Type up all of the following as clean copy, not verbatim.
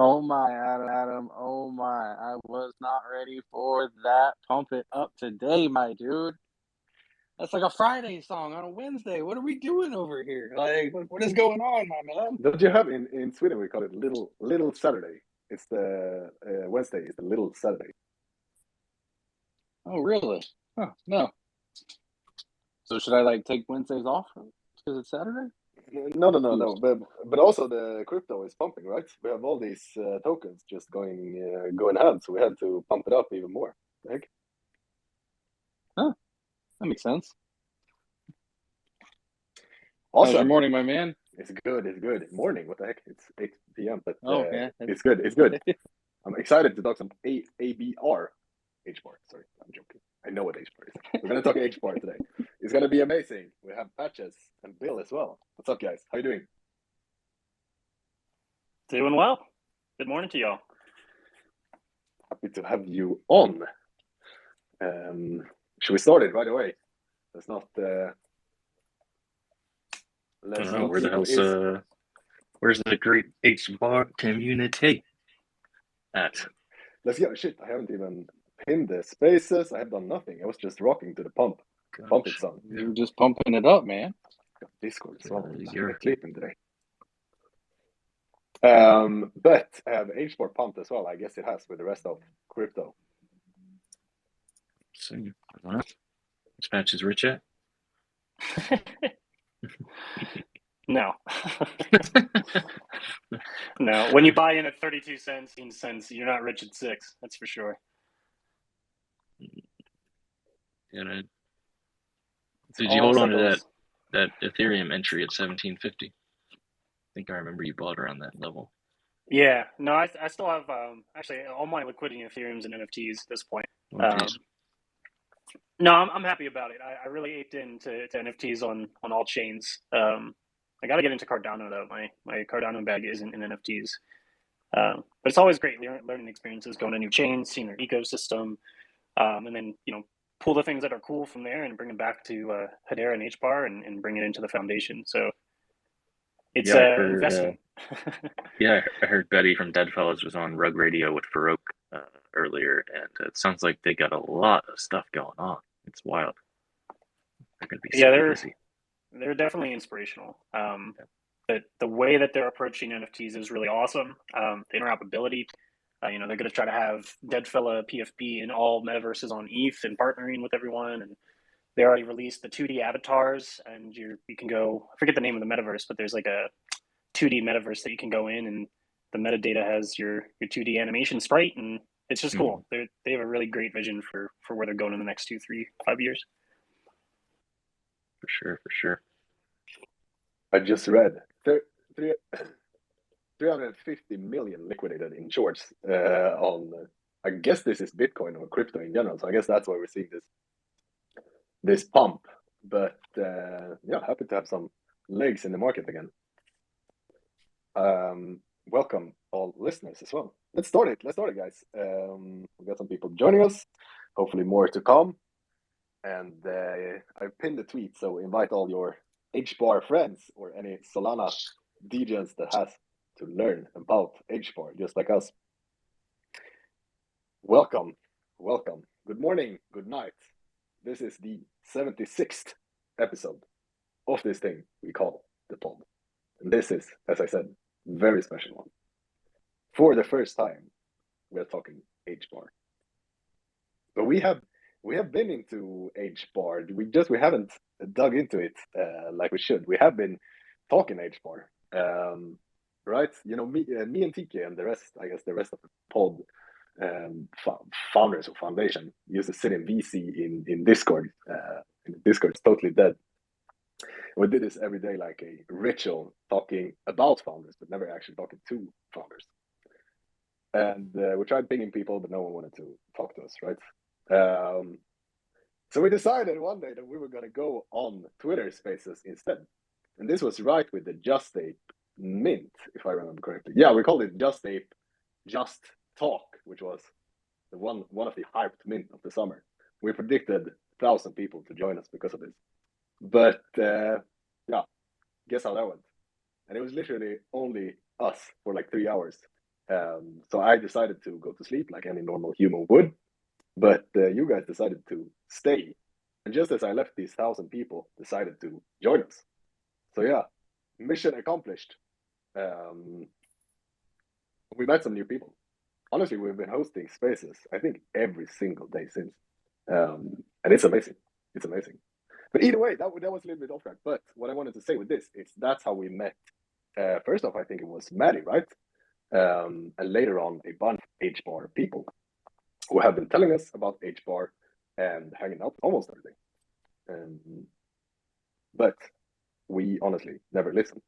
Oh my, Adam. Oh my. I was not ready for that. Pump it up today, my dude. That's like a Friday song on a Wednesday. What are we doing over here? Like, what is going on, my man? Don't you have in Sweden? We call it Little Saturday. It's the Wednesday. It's the Little Saturday. Oh, really? Huh, no. So should I like take Wednesdays off because it's Saturday? No. But also the crypto is pumping, right? We have all these tokens just going ahead, so we had to pump it up even more. Heck? Huh, that makes sense. How's your Awesome. morning, my man? It's good. It's good. Morning. What the heck? It's 8 p.m. But Oh, yeah. it's good. It's good. I'm excited to talk some HBAR. HBAR. Sorry, I'm joking. I know what HBAR is. We're gonna talk HBAR today. It's gonna be amazing. We have Patches and Bill as well. What's up, guys? How you doing? Doing well. Good morning to y'all. Happy to have you on. Should we start it right away? Let's not. I don't know where the hell's where's the great HBAR community at? Let's go. Shit, I haven't even pinned the spaces. I have done nothing. I was just rocking to the pump it song. You're just pumping it up, man. Got Discord as well. You're sleeping today. But HBAR pumped as well. I guess it has with the rest of crypto. See, this match is rich at. No. No. When you buy in at 32 cents, you're not rich at 6. That's for sure. Did you hold on to that Ethereum entry at 1750? I think I remember you bought around that level. Yeah. No, I still have actually all my liquidity in Ethereums and NFTs at this point. No, I'm happy about it. I really aped into NFTs on all chains. I got to get into Cardano though. My Cardano bag isn't in NFTs. But it's always great learning experiences, going to new chains, seeing their ecosystem, and then pull the things that are cool from there and bring them back to Hedera and HBAR and bring it into the foundation. So it's an investment. Yeah, I heard Betty from Deadfellows was on Rug Radio with Farouk earlier, and it sounds like they got a lot of stuff going on. It's wild. They're going to be super busy. They're definitely inspirational. The way that they're approaching NFTs is really awesome. The interoperability, they're going to try to have Deadfella PFP in all metaverses on ETH and partnering with everyone. And they already released the 2D avatars, and you can go. I forget the name of the metaverse, but there's like a 2D metaverse that you can go in, and the metadata has your 2D animation sprite, and it's just cool. They have a really great vision for where they're going in the next 2, 3, 5 years. For sure. I just read 350 million liquidated in shorts on. I guess this is Bitcoin or crypto in general. So I guess that's why we're seeing this pump. But happy to have some legs in the market again. Welcome all listeners as well. Let's start it, guys. We got some people joining us. Hopefully more to come. And I pinned the tweet, so invite all your HBAR friends or any Solana DJs that has to learn about HBAR, just like us. Welcome. Good morning, good night. This is the 76th episode of this thing we call the pod. And this is, as I said, very special one. For the first time, we're talking HBAR. But we have been into HBAR. We haven't dug into it like we should. We have been talking HBAR, right? Me and TK and the rest of the pod founders of foundation used to sit in VC in Discord. Discord is totally dead. We did this every day like a ritual, talking about founders, but never actually talking to founders. And we tried pinging people, but no one wanted to talk to us, right? So we decided one day that we were going to go on Twitter Spaces instead. And this was right with the Just Ape mint, if I remember correctly. Yeah, we called it Just Ape Just Talk, which was the one of the hyped mint of the summer. We predicted 1,000 people to join us because of this. But guess how that went? And it was literally only us for like 3 hours. So I decided to go to sleep like any normal human would, but you guys decided to stay. And just as I left, these 1,000 people decided to join us. So yeah, mission accomplished. We met some new people. Honestly, we've been hosting spaces, I think, every single day since. And it's amazing. It's amazing. But either way, that was a little bit off track. But what I wanted to say with this is that's how we met. First off, I think it was Maddie, right? And later on, a bunch of HBAR people who have been telling us about HBAR and hanging out almost every day. But we honestly never listened.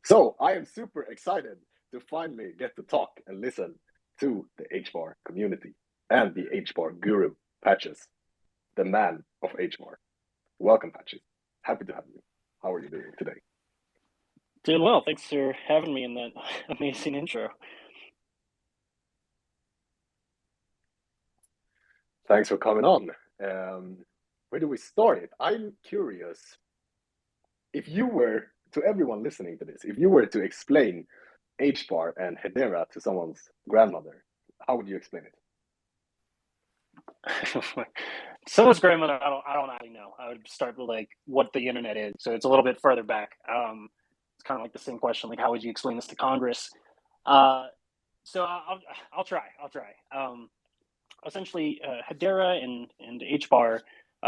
So I am super excited to finally get to talk and listen to the HBAR community and the HBAR guru, Patches, the man of HBAR. Welcome, Patches. Happy to have you. How are you doing today? Doing well. Thanks for having me in that amazing intro. Thanks for coming on. Where do we start it? I'm curious, if you were, to everyone listening to this, if you were to explain HBAR and Hedera to someone's grandmother, how would you explain it? Someone's grandmother, I don't actually know. I would start with like what the internet is. So it's a little bit further back. It's kind of like the same question, like how would you explain this to Congress? So I'll try. Essentially, Hedera and HBAR,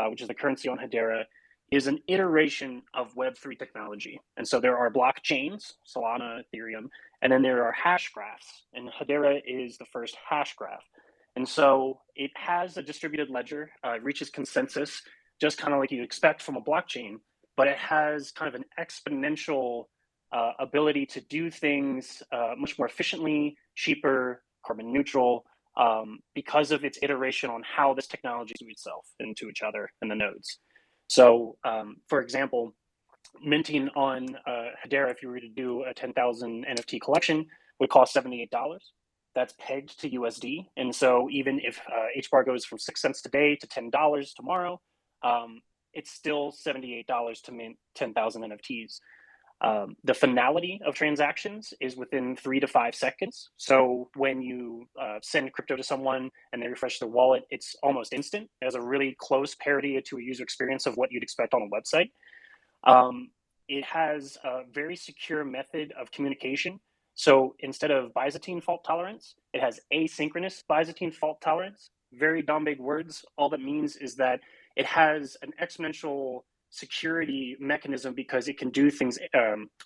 which is the currency on Hedera, is an iteration of Web3 technology. And so there are blockchains, Solana, Ethereum, and then there are hash graphs. And Hedera is the first hash graph. And so it has a distributed ledger, it reaches consensus, just kind of like you expect from a blockchain, but it has kind of an exponential ability to do things much more efficiently, cheaper, carbon neutral, because of its iteration on how this technology to itself and to each other and the nodes. So, for example, minting on Hedera, if you were to do a 10,000 NFT collection, would cost $78. That's pegged to USD. And so even if HBAR goes from 6 cents today to $10 tomorrow, it's still $78 to mint 10,000 NFTs. The finality of transactions is within 3 to 5 seconds. So when you send crypto to someone and they refresh their wallet, it's almost instant. It has a really close parity to a user experience of what you'd expect on a website. It has a very secure method of communication. So instead of Byzantine fault tolerance, it has asynchronous Byzantine fault tolerance. Very dumb big words. All that means is that it has an exponential security mechanism because it can do things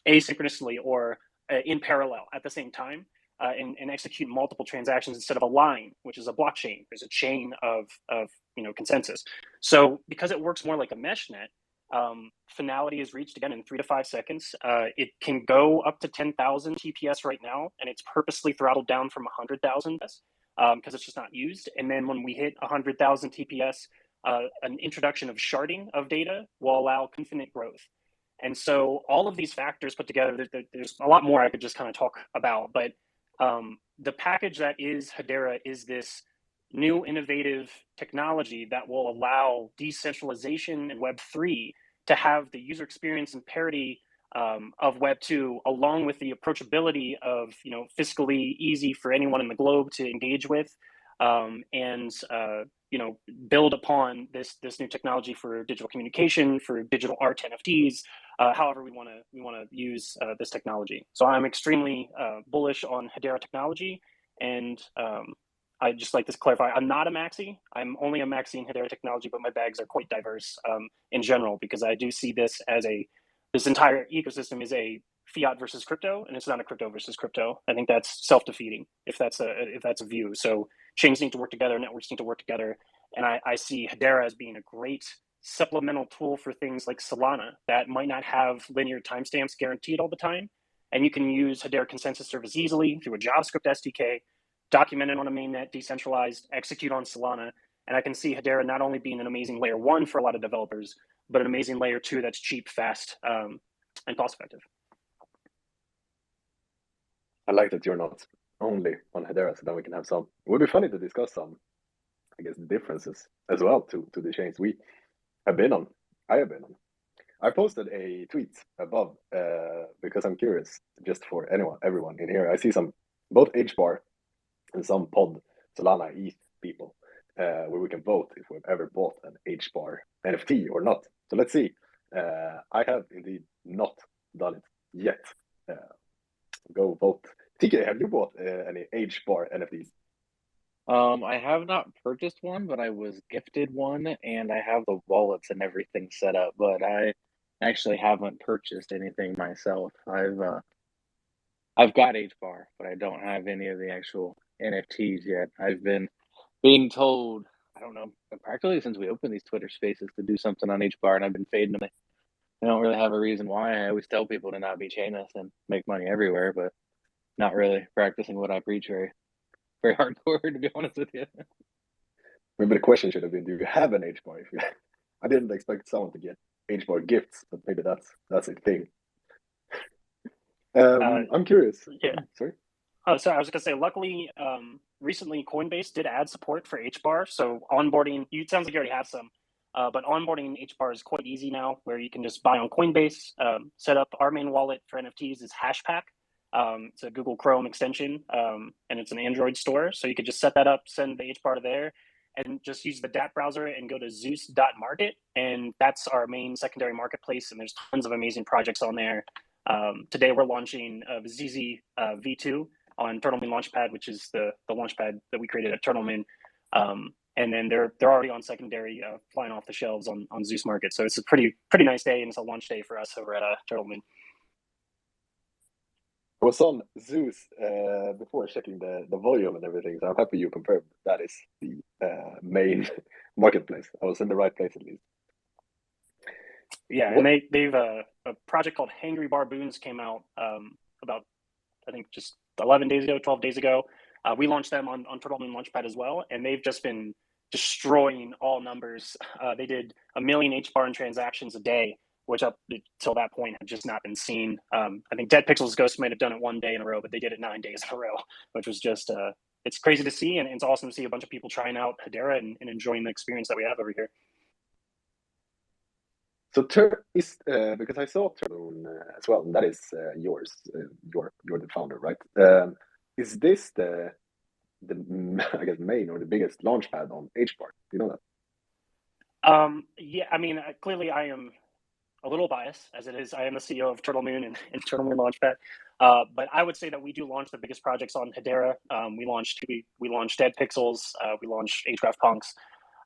asynchronously or in parallel at the same time and execute multiple transactions instead of a line, which is a blockchain. There's a chain of consensus. So because it works more like a mesh net, finality is reached again in 3 to 5 seconds. It can go up to 10,000 TPS right now, and it's purposely throttled down from 100,000 because it's just not used. And then when we hit 100,000 TPS, an introduction of sharding of data will allow infinite growth. And so all of these factors put together, there's a lot more I could just kind of talk about, but the package that is Hedera is this new innovative technology that will allow decentralization in Web3 to have the user experience and parity of Web2, along with the approachability of fiscally easy for anyone in the globe to engage with, and build upon this new technology for digital communication, for digital art, NFTs, however we want to use this technology. So I'm extremely bullish on Hedera technology, and I just like to clarify, I'm not a maxi. I'm only a maxi in Hedera technology, but my bags are quite diverse in general, because I do see this as this entire ecosystem is a fiat versus crypto, and it's not a crypto versus crypto. I think that's self-defeating if that's a view. So chains need to work together, networks need to work together, and I see Hedera as being a great supplemental tool for things like Solana that might not have linear timestamps guaranteed all the time, and you can use Hedera consensus service easily through a JavaScript SDK, document it on a mainnet, decentralized, execute on Solana, and I can see Hedera not only being an amazing layer 1 for a lot of developers, but an amazing layer 2 that's cheap, fast, and cost effective. I like that you're not only on Hedera, so then we can have some. It would be funny to discuss some, I guess, differences as well to the chains we have been on. I have been on. I posted a tweet above because I'm curious, just for everyone in here. I see some both HBAR and some pod Solana ETH people, where we can vote if we've ever bought an HBAR NFT or not. So let's see. I have indeed not done it yet. Go vote. TK, have you bought any HBAR NFTs? I have not purchased one, but I was gifted one, and I have the wallets and everything set up. But I actually haven't purchased anything myself. I've got HBAR, but I don't have any of the actual NFTs yet. I've been being told, I don't know, practically since we opened these Twitter Spaces to do something on HBAR, and I've been fading them. I don't really have a reason why. I always tell people to not be chainless and make money everywhere, but not really practicing what I preach very hardcore, to be honest with you. Maybe the question should have been, do you have an HBAR? I didn't expect someone to get HBAR gifts, but maybe that's a thing. I'm curious. Yeah. Sorry? So I was going to say, luckily, recently Coinbase did add support for HBAR. So onboarding, it sounds like you already have some, but onboarding HBAR is quite easy now, where you can just buy on Coinbase, set up. Our main wallet for NFTs is Hashpack. It's a Google Chrome extension, and it's an Android store. So you could just set that up, send the HBAR to there, and just use the DApp browser and go to Zeus.market. And that's our main secondary marketplace. And there's tons of amazing projects on there. Today we're launching ZZ V2 on Turtle Moon Launchpad, which is the launchpad that we created at Turtle Moon. And then they're already on secondary, flying off the shelves on Zeus Market. So it's a pretty nice day, and it's a launch day for us over at Turtle Moon. I was on Zeus before checking the volume and everything, so I'm happy you confirmed that is the main marketplace. I was in the right place at least. Yeah, and they've a project called Hangry Barboons came out about, I think, just 11 days ago, 12 days ago. We launched them on Turtle Moon Launchpad as well, and they've just been destroying all numbers. They did 1 million HBAR in transactions a day, which up till that point had just not been seen. I think Dead Pixels Ghost might have done it 1 day in a row, but they did it 9 days in a row, which was just, it's crazy to see, and it's awesome to see a bunch of people trying out Hedera and enjoying the experience that we have over here. So because I saw Turtle Moon as well, and that is yours. You're the founder, right? Is this the I guess main or the biggest launchpad on HBAR? Do you know that? Yeah, I mean, clearly I am a little biased, as it is. I am the CEO of Turtle Moon and Turtle Moon Launchpad, but I would say that we do launch the biggest projects on Hedera. We launched Dead Pixels, we launched HGraph Punks,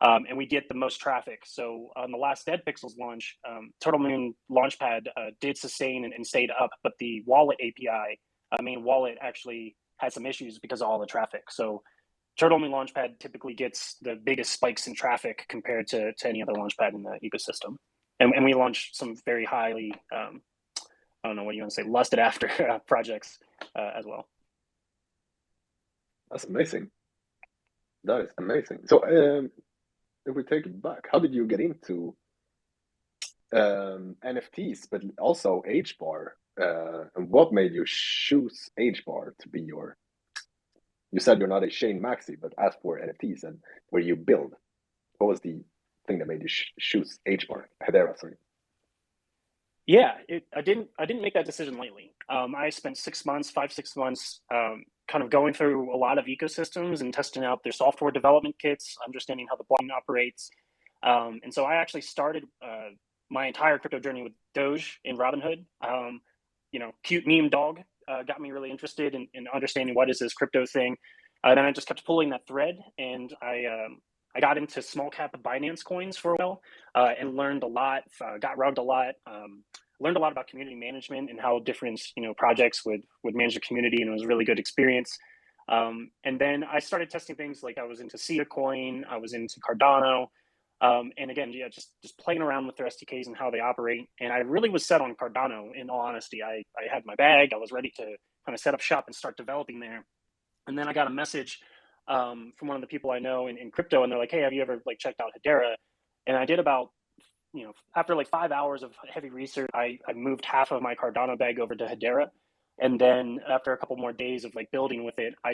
and we get the most traffic. So on the last Dead Pixels launch, Turtle Moon Launchpad did sustain and stayed up, but the wallet API, main wallet, actually had some issues because of all the traffic. So Turtle Moon Launchpad typically gets the biggest spikes in traffic compared to any other launchpad in the ecosystem. And we launched some very highly, I don't know what you want to say, lusted after projects as well. That's amazing. That is amazing. So if we take it back, how did you get into NFTs, but also HBAR? And what made you choose HBAR to be your? You said you're not a Shane Maxi, but as for NFTs and where you build, what was the thing that made you choose HBAR? Hedera, sorry. Yeah, I didn't make that decision lightly. I spent 6 months, 5-6 months, kind of going through a lot of ecosystems and testing out their software development kits, understanding how the blockchain operates. And so I actually started my entire crypto journey with Doge in Robinhood. Cute meme dog got me really interested in understanding what is this crypto thing. Then I just kept pulling that thread, and I got into small cap Binance coins for a while and learned a lot, got rugged a lot, learned a lot about community management and how different projects would manage the community, and it was a really good experience. And then I started testing things like I was into Sia Coin, I was into Cardano, and again, just playing around with their SDKs and how they operate. And I really was set on Cardano, in all honesty. I had my bag, I was ready to kind of set up shop and start developing there. And then I got a message from one of the people I know in crypto, and they're like, "Hey, have you ever checked out Hedera?" And I did about, after 5 hours of heavy research, I moved half of my Cardano bag over to Hedera. And then after a couple more days of building with it, I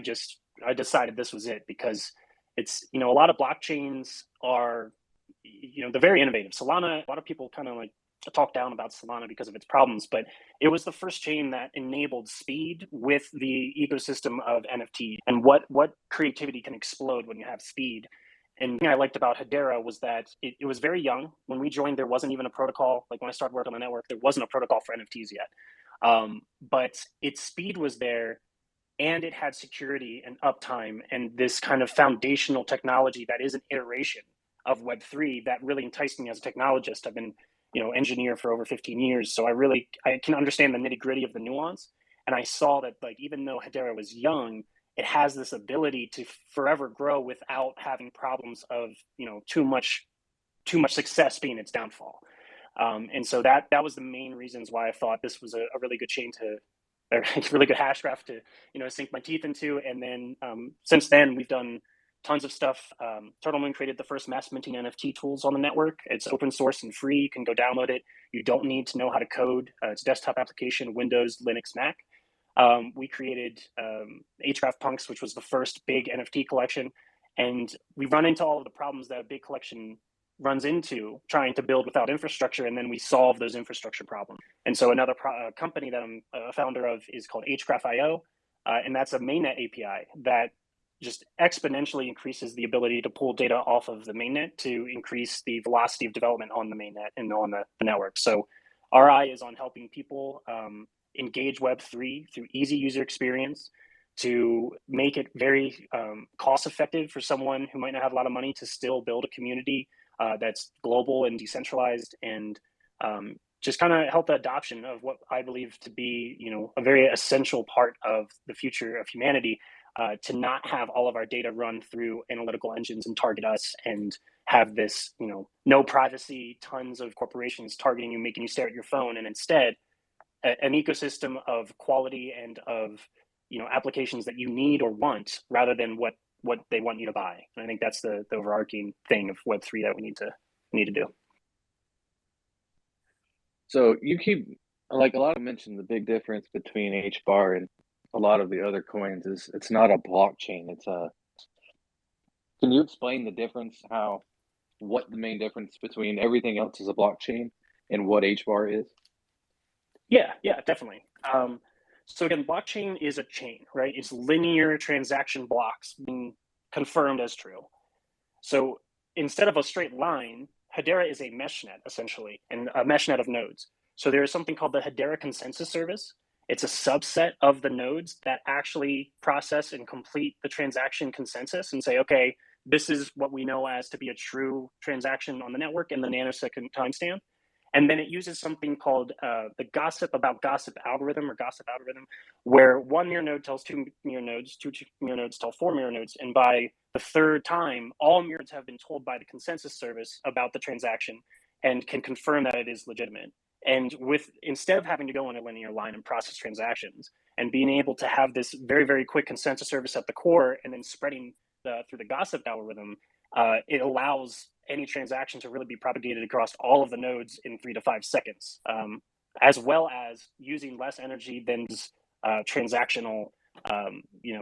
decided this was it, because it's, a lot of blockchains are, they're very innovative. Solana, a lot of people kind of talk down about Solana because of its problems, but it was the first chain that enabled speed with the ecosystem of NFT, and what creativity can explode when you have speed. And the thing I liked about Hedera was that it was very young. When we joined, there wasn't even a protocol. Like when I started working on the network, there wasn't a protocol for NFTs yet. But its speed was there, and it had security and uptime and this kind of foundational technology that is an iteration of Web3 that really enticed me as a technologist. I've been, engineer for over 15 years. So I can understand the nitty gritty of the nuance. And I saw that, like, even though Hedera was young, it has this ability to forever grow without having problems of, too much success being its downfall. And so that was the main reasons why I thought this was a really good chain to, a really good hash graph to, sink my teeth into. And then since then, we've done tons of stuff. Turtle Moon created the first mass minting NFT tools on the network. It's open source and free. You can go download it. You don't need to know how to code. It's a desktop application, Windows, Linux, Mac. We created HGraph Punks, which was the first big NFT collection. And we run into all of the problems that a big collection runs into trying to build without infrastructure, and then we solve those infrastructure problems. And so another company that I'm a founder of is called HGraph.io, and that's a mainnet API that just exponentially increases the ability to pull data off of the mainnet to increase the velocity of development on the mainnet and on the network. So our eye is on helping people engage Web3 through easy user experience, to make it very cost effective for someone who might not have a lot of money to still build a community that's global and decentralized, and just kind of help the adoption of what I believe to be, a very essential part of the future of humanity, to not have all of our data run through analytical engines and target us and have this, no privacy, tons of corporations targeting you, making you stare at your phone, and instead an ecosystem of quality and of, applications that you need or want rather than what they want you to buy. And I think that's the overarching thing of Web3 that we need to do. So you keep, like, a lot of mentioned the big difference between HBAR and a lot of the other coins is it's not a blockchain. Can you explain the difference, what the main difference between everything else is a blockchain and what HBAR is? Yeah, definitely. So again, blockchain is a chain, right? It's linear transaction blocks being confirmed as true. So instead of a straight line, Hedera is a meshnet, essentially, and a meshnet of nodes. So there is something called the Hedera Consensus Service. It's a subset of the nodes that actually process and complete the transaction consensus and say, okay, this is what we know as to be a true transaction on the network in the nanosecond timestamp. And then it uses something called the gossip about gossip algorithm, or gossip algorithm, where one mirror node tells two mirror nodes, two mirror nodes tell four mirror nodes. And by the third time, all mirrors have been told by the consensus service about the transaction and can confirm that it is legitimate. And instead of having to go on a linear line and process transactions, and being able to have this very, very quick consensus service at the core and then spreading through the gossip algorithm, it allows any transaction to really be propagated across all of the nodes in 3 to 5 seconds, as well as using less energy than transactional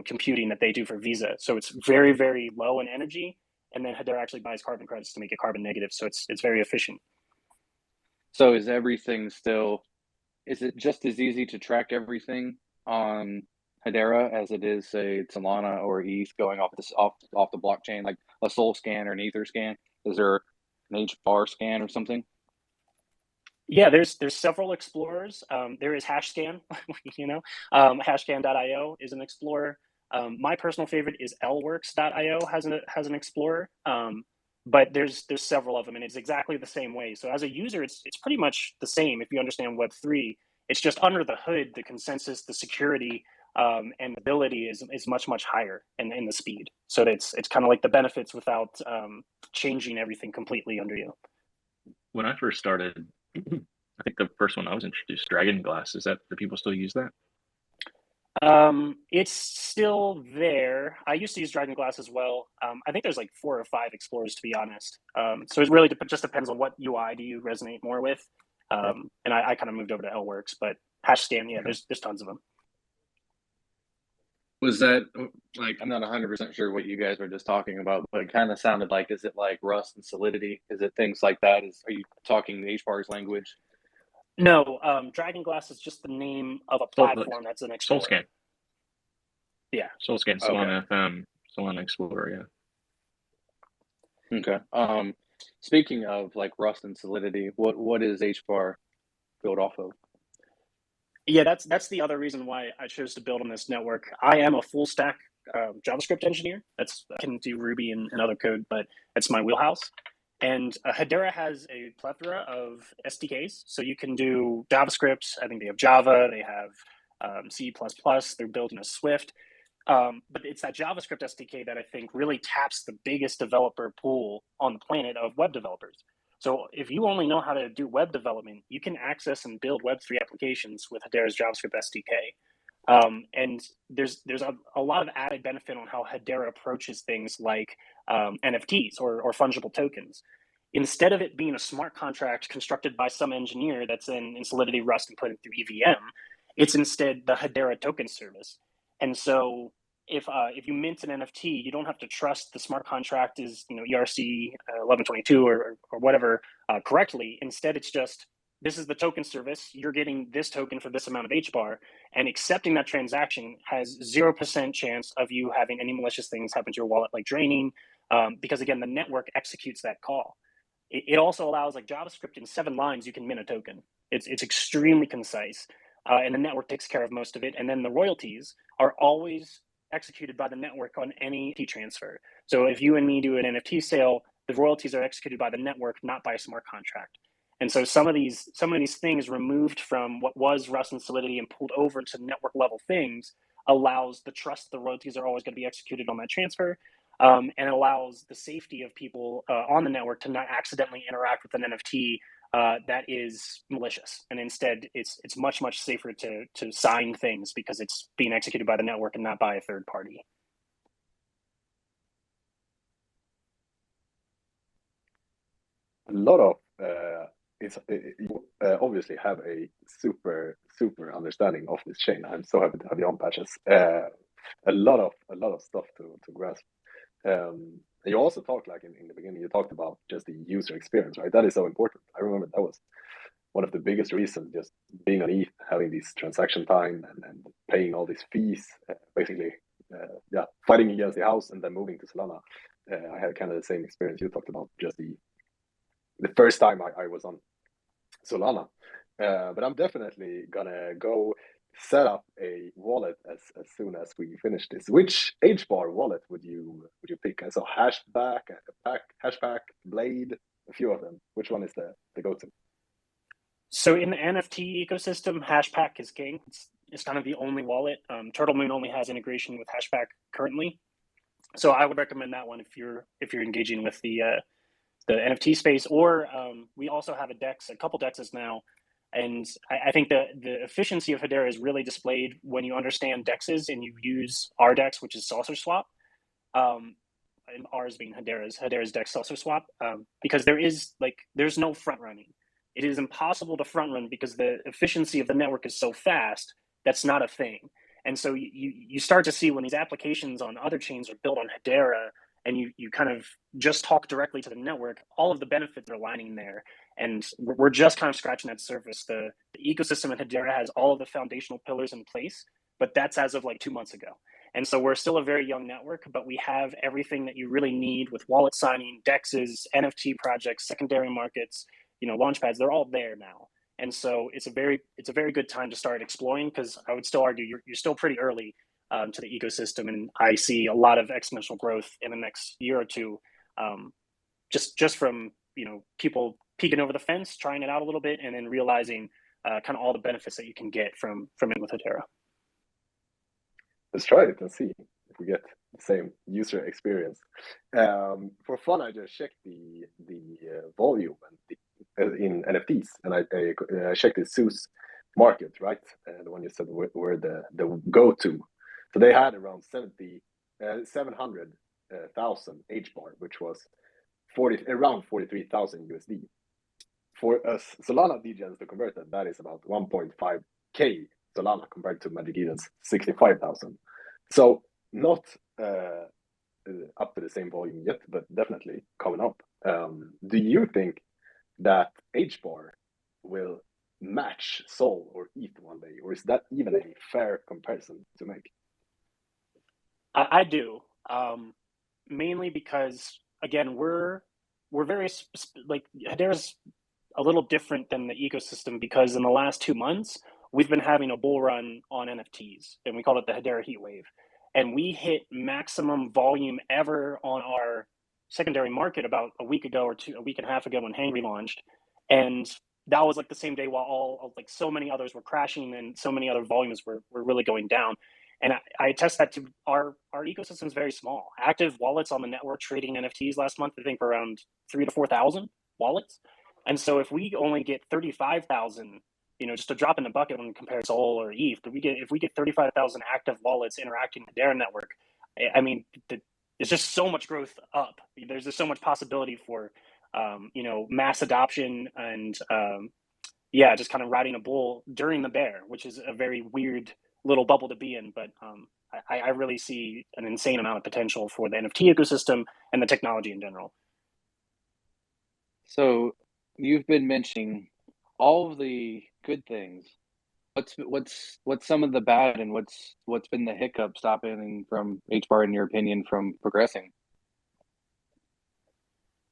computing that they do for Visa. So it's very, very low in energy, and then Hedera actually buys carbon credits to make it carbon negative. So it's very efficient. So is it just as easy to track everything on Hedera as it is, say, Solana or ETH going off the blockchain, like a Sol scan or an Ether scan? Is there an HBAR scan or something? Yeah, there's several explorers. There is Hashscan, Hashscan.io is an explorer. My personal favorite is lworks.io has an explorer. But there's several of them, and it's exactly the same way. So as a user, it's pretty much the same if you understand Web3. It's just under the hood, the consensus, the security, and the ability is much, much higher in the speed. So it's kind of like the benefits without changing everything completely under you. When I first started, I think the first one I was introduced, Dragon Glass. Do people still use that? It's still there. I used to use Dragon Glass as well. I think there's like 4 or 5 explorers, to be honest. So it really just depends on what UI do you resonate more with. And I kind of moved over to lworks, but Hashscan, yeah, there's tons of them. Was that, like, I'm not 100% sure what you guys were just talking about, but it kind of sounded like, is it like Rust and Solidity? Is it things like that? Are you talking the HBAR's language? No, Dragon Glass is just the name of a platform that's an explorer. SoulScan. Yeah. SoulScan, Solana FM, Solana Explorer, yeah. Okay. Speaking of like Rust and Solidity, what is HBAR built off of? Yeah, that's the other reason why I chose to build on this network. I am a full stack JavaScript engineer. I can do Ruby and other code, but it's my wheelhouse. And Hedera has a plethora of SDKs, so you can do JavaScript. I think they have Java, they have C++. They're built in a Swift. But it's that JavaScript SDK that I think really taps the biggest developer pool on the planet of web developers. So if you only know how to do web development, you can access and build Web3 applications with Hedera's JavaScript SDK. And there's a lot of added benefit on how Hedera approaches things like NFTs or fungible tokens. Instead of it being a smart contract constructed by some engineer that's in Solidity, Rust, and put it through EVM, it's instead the Hedera token service. And so if you mint an NFT, you don't have to trust the smart contract is ERC 1122 or whatever correctly. Instead, it's just this is the token service. You're getting this token for this amount of HBAR, and accepting that transaction has 0% chance of you having any malicious things happen to your wallet, like draining, because again, the network executes that call. It also allows, like JavaScript, in 7 lines, you can mint a token. It's extremely concise, and the network takes care of most of it. And then the royalties are always executed by the network on any NFT transfer. So if you and me do an NFT sale, the royalties are executed by the network, not by a smart contract. And so some of these things removed from what was Rust and Solidity and pulled over to network level things allows the trust the royalties are always going to be executed on that transfer. And allows the safety of people on the network to not accidentally interact with an NFT that is malicious. And instead, it's much safer to sign things because it's being executed by the network and not by a third party. A lot of you obviously have a super understanding of this chain. I'm so happy to have you on, Patches. A lot of stuff to grasp. You also talked, like in the beginning, you talked about just the user experience, right? That is so important. I remember that was one of the biggest reasons, just being on ETH, having this transaction time and paying all these fees, basically, fighting against the house and then moving to Solana. I had kind of the same experience you talked about, just the first time I was on Solana. But I'm definitely gonna go set up a wallet as soon as we finish this. Which HBAR wallet would you pick? I saw Hashpack, Blade, a few of them. Which one is the go-to? So in the NFT ecosystem, Hashpack is king. It's kind of the only wallet. Turtle Moon only has integration with Hashpack currently, so I would recommend that one if you're engaging with the NFT space. Or we also have a couple dexes now. And I think the efficiency of Hedera is really displayed when you understand dexes and you use our dex, which is Saucer Swap, and ours being Hedera's dex Saucer Swap, because there's no front running. It is impossible to front run because the efficiency of the network is so fast. That's not a thing. And so you start to see when these applications on other chains are built on Hedera, and you kind of just talk directly to the network, all of the benefits are aligning there. And we're just kind of scratching that surface. The ecosystem in Hedera has all of the foundational pillars in place, but that's as of like 2 months ago. And so we're still a very young network, but we have everything that you really need with wallet signing, dexes, NFT projects, secondary markets, launchpads. They're all there now. And so it's a very good time to start exploring, because I would still argue you're still pretty early to the ecosystem, and I see a lot of exponential growth in the next year or two, just from people peeking over the fence, trying it out a little bit, and then realizing kind of all the benefits that you can get from it with Hedera. Let's try it and see if we get the same user experience. For fun, I just checked the volume and in NFTs, and I checked the Zeus market, right? The one you said were the go-to. So they had around 700,000 HBAR, which was around 43,000 USD. For us Solana degens to convert that is about 1.5k Solana compared to Magic Eden's 65,000. So not up to the same volume yet, but definitely coming up. Do you think that HBAR will match Sol or ETH one day, or is that even a fair comparison to make? I do, mainly because again we're very like Hedera's a little different than the ecosystem because in the last 2 months we've been having a bull run on NFTs, and we call it the Hedera heat wave, and we hit maximum volume ever on our secondary market about a week ago or a week and a half ago when Hangry launched, and that was like the same day while all like so many others were crashing and so many other volumes were really going down. And I attest that to our ecosystem is very small. Active wallets on the network trading NFTs last month, I think around 3,000 to 4,000 wallets. And so if we only get 35,000, just a drop in the bucket when compared to Sol or ETH, if we get 35,000 active wallets interacting with the Hedera network, I mean, there's just so much growth up. There's just so much possibility for, mass adoption and, just kind of riding a bull during the bear, which is a very weird little bubble to be in. But I really see an insane amount of potential for the NFT ecosystem and the technology in general. So you've been mentioning all of the good things. What's some of the bad, and what's been the hiccup stopping from HBAR, in your opinion, from progressing?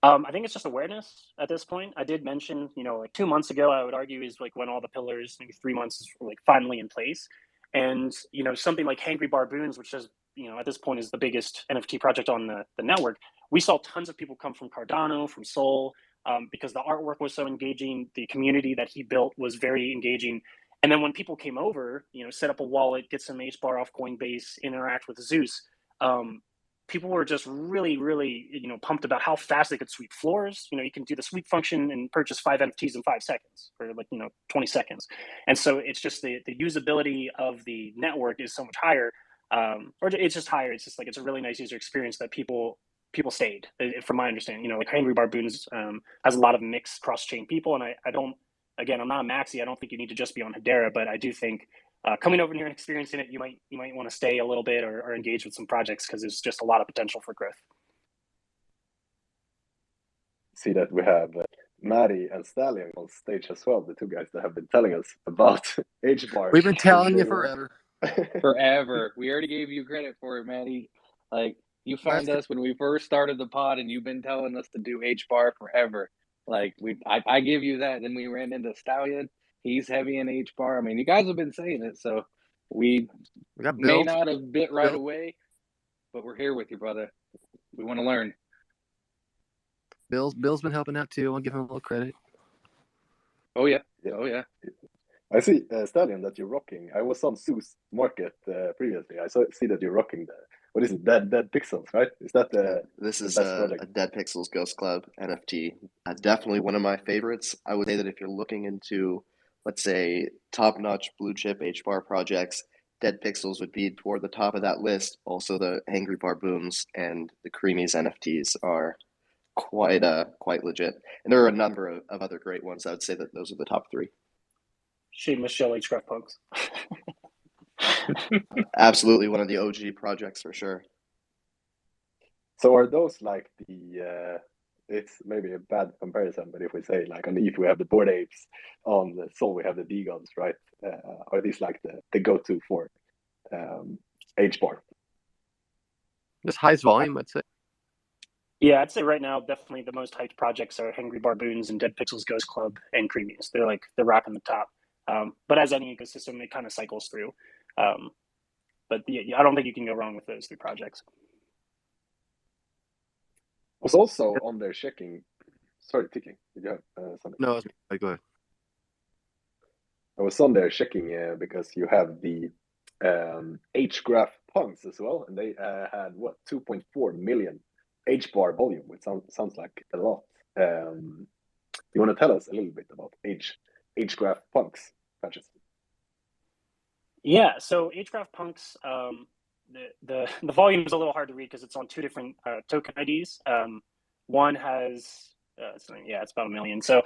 I think it's just awareness at this point. I did mention, like 2 months ago, I would argue is like when all the pillars, maybe 3 months is like finally in place. And, something like Hangry Barboons, which is, at this point is the biggest NFT project on the network. We saw tons of people come from Cardano, from Sol, because the artwork was so engaging. The community that he built was very engaging. And then when people came over, set up a wallet, get some HBAR off Coinbase, interact with Zeus, people were just really, really, pumped about how fast they could sweep floors. You can do the sweep function and purchase 5 NFTs in 5 seconds or 20 seconds. And so it's just the usability of the network is so much higher, or it's just higher. It's just like, it's a really nice user experience that people stayed, from my understanding. Like Henry Barboons has a lot of mixed cross-chain people. And I don't, again, I'm not a maxi. I don't think you need to just be on Hedera, but I do think coming over here and experiencing it, you might want to stay a little bit or engage with some projects because there's just a lot of potential for growth. See that we have Maddie and Stallion on stage as well, the two guys that have been telling us about HBAR. We've been telling you forever. Forever. We already gave you credit for it, Maddie. Like, you found us when we first started the pod, and you've been telling us to do HBAR forever. Like, I give you that. Then we ran into Stallion. He's heavy in HBAR. I mean, you guys have been saying it, so we may not have bit right away, but we're here with you, brother. We want to learn. Bill's been helping out too. I'll give him a little credit. Oh yeah. I see, Stallion, that you're rocking. I was on Zeus Market previously. I see that you're rocking what is it? Dead Pixels, right? Is that This is a Dead Pixels Ghost Club NFT. Definitely one of my favorites. I would say that if you're looking into, let's say, top-notch blue-chip HBAR projects, Dead Pixels would be toward the top of that list. Also, the Hangry Barboons and the Creamies NFTs are quite legit. And there are a number of other great ones. I would say that those are the top 3. Shameless show, HGraph Punks. Absolutely one of the OG projects for sure. So are those like it's maybe a bad comparison, but if we say like on ETH we have the Bored Apes, on the Sol we have the D-Gods, right? Are these like the go-to for HBAR? This highest volume, I'd say. Yeah, I'd say right now, definitely the most hyped projects are Hangry Barboons and Dead Pixels Ghost Club and Creamies. They're rocking the top. But as any ecosystem, it kind of cycles through. But I don't think you can go wrong with those 3 projects. I was also on there checking. Sorry, Tiki, did you have something? No, it's me. Go ahead. I was on there checking because you have the HGraph Punks as well, and they had 2.4 million HBAR volume, which sounds like a lot. You want to tell us a little bit about HGraph Punks, Patches? Yeah, so HGraph Punks, the volume is a little hard to read because it's on 2 different token IDs. One has it's about 1 million. So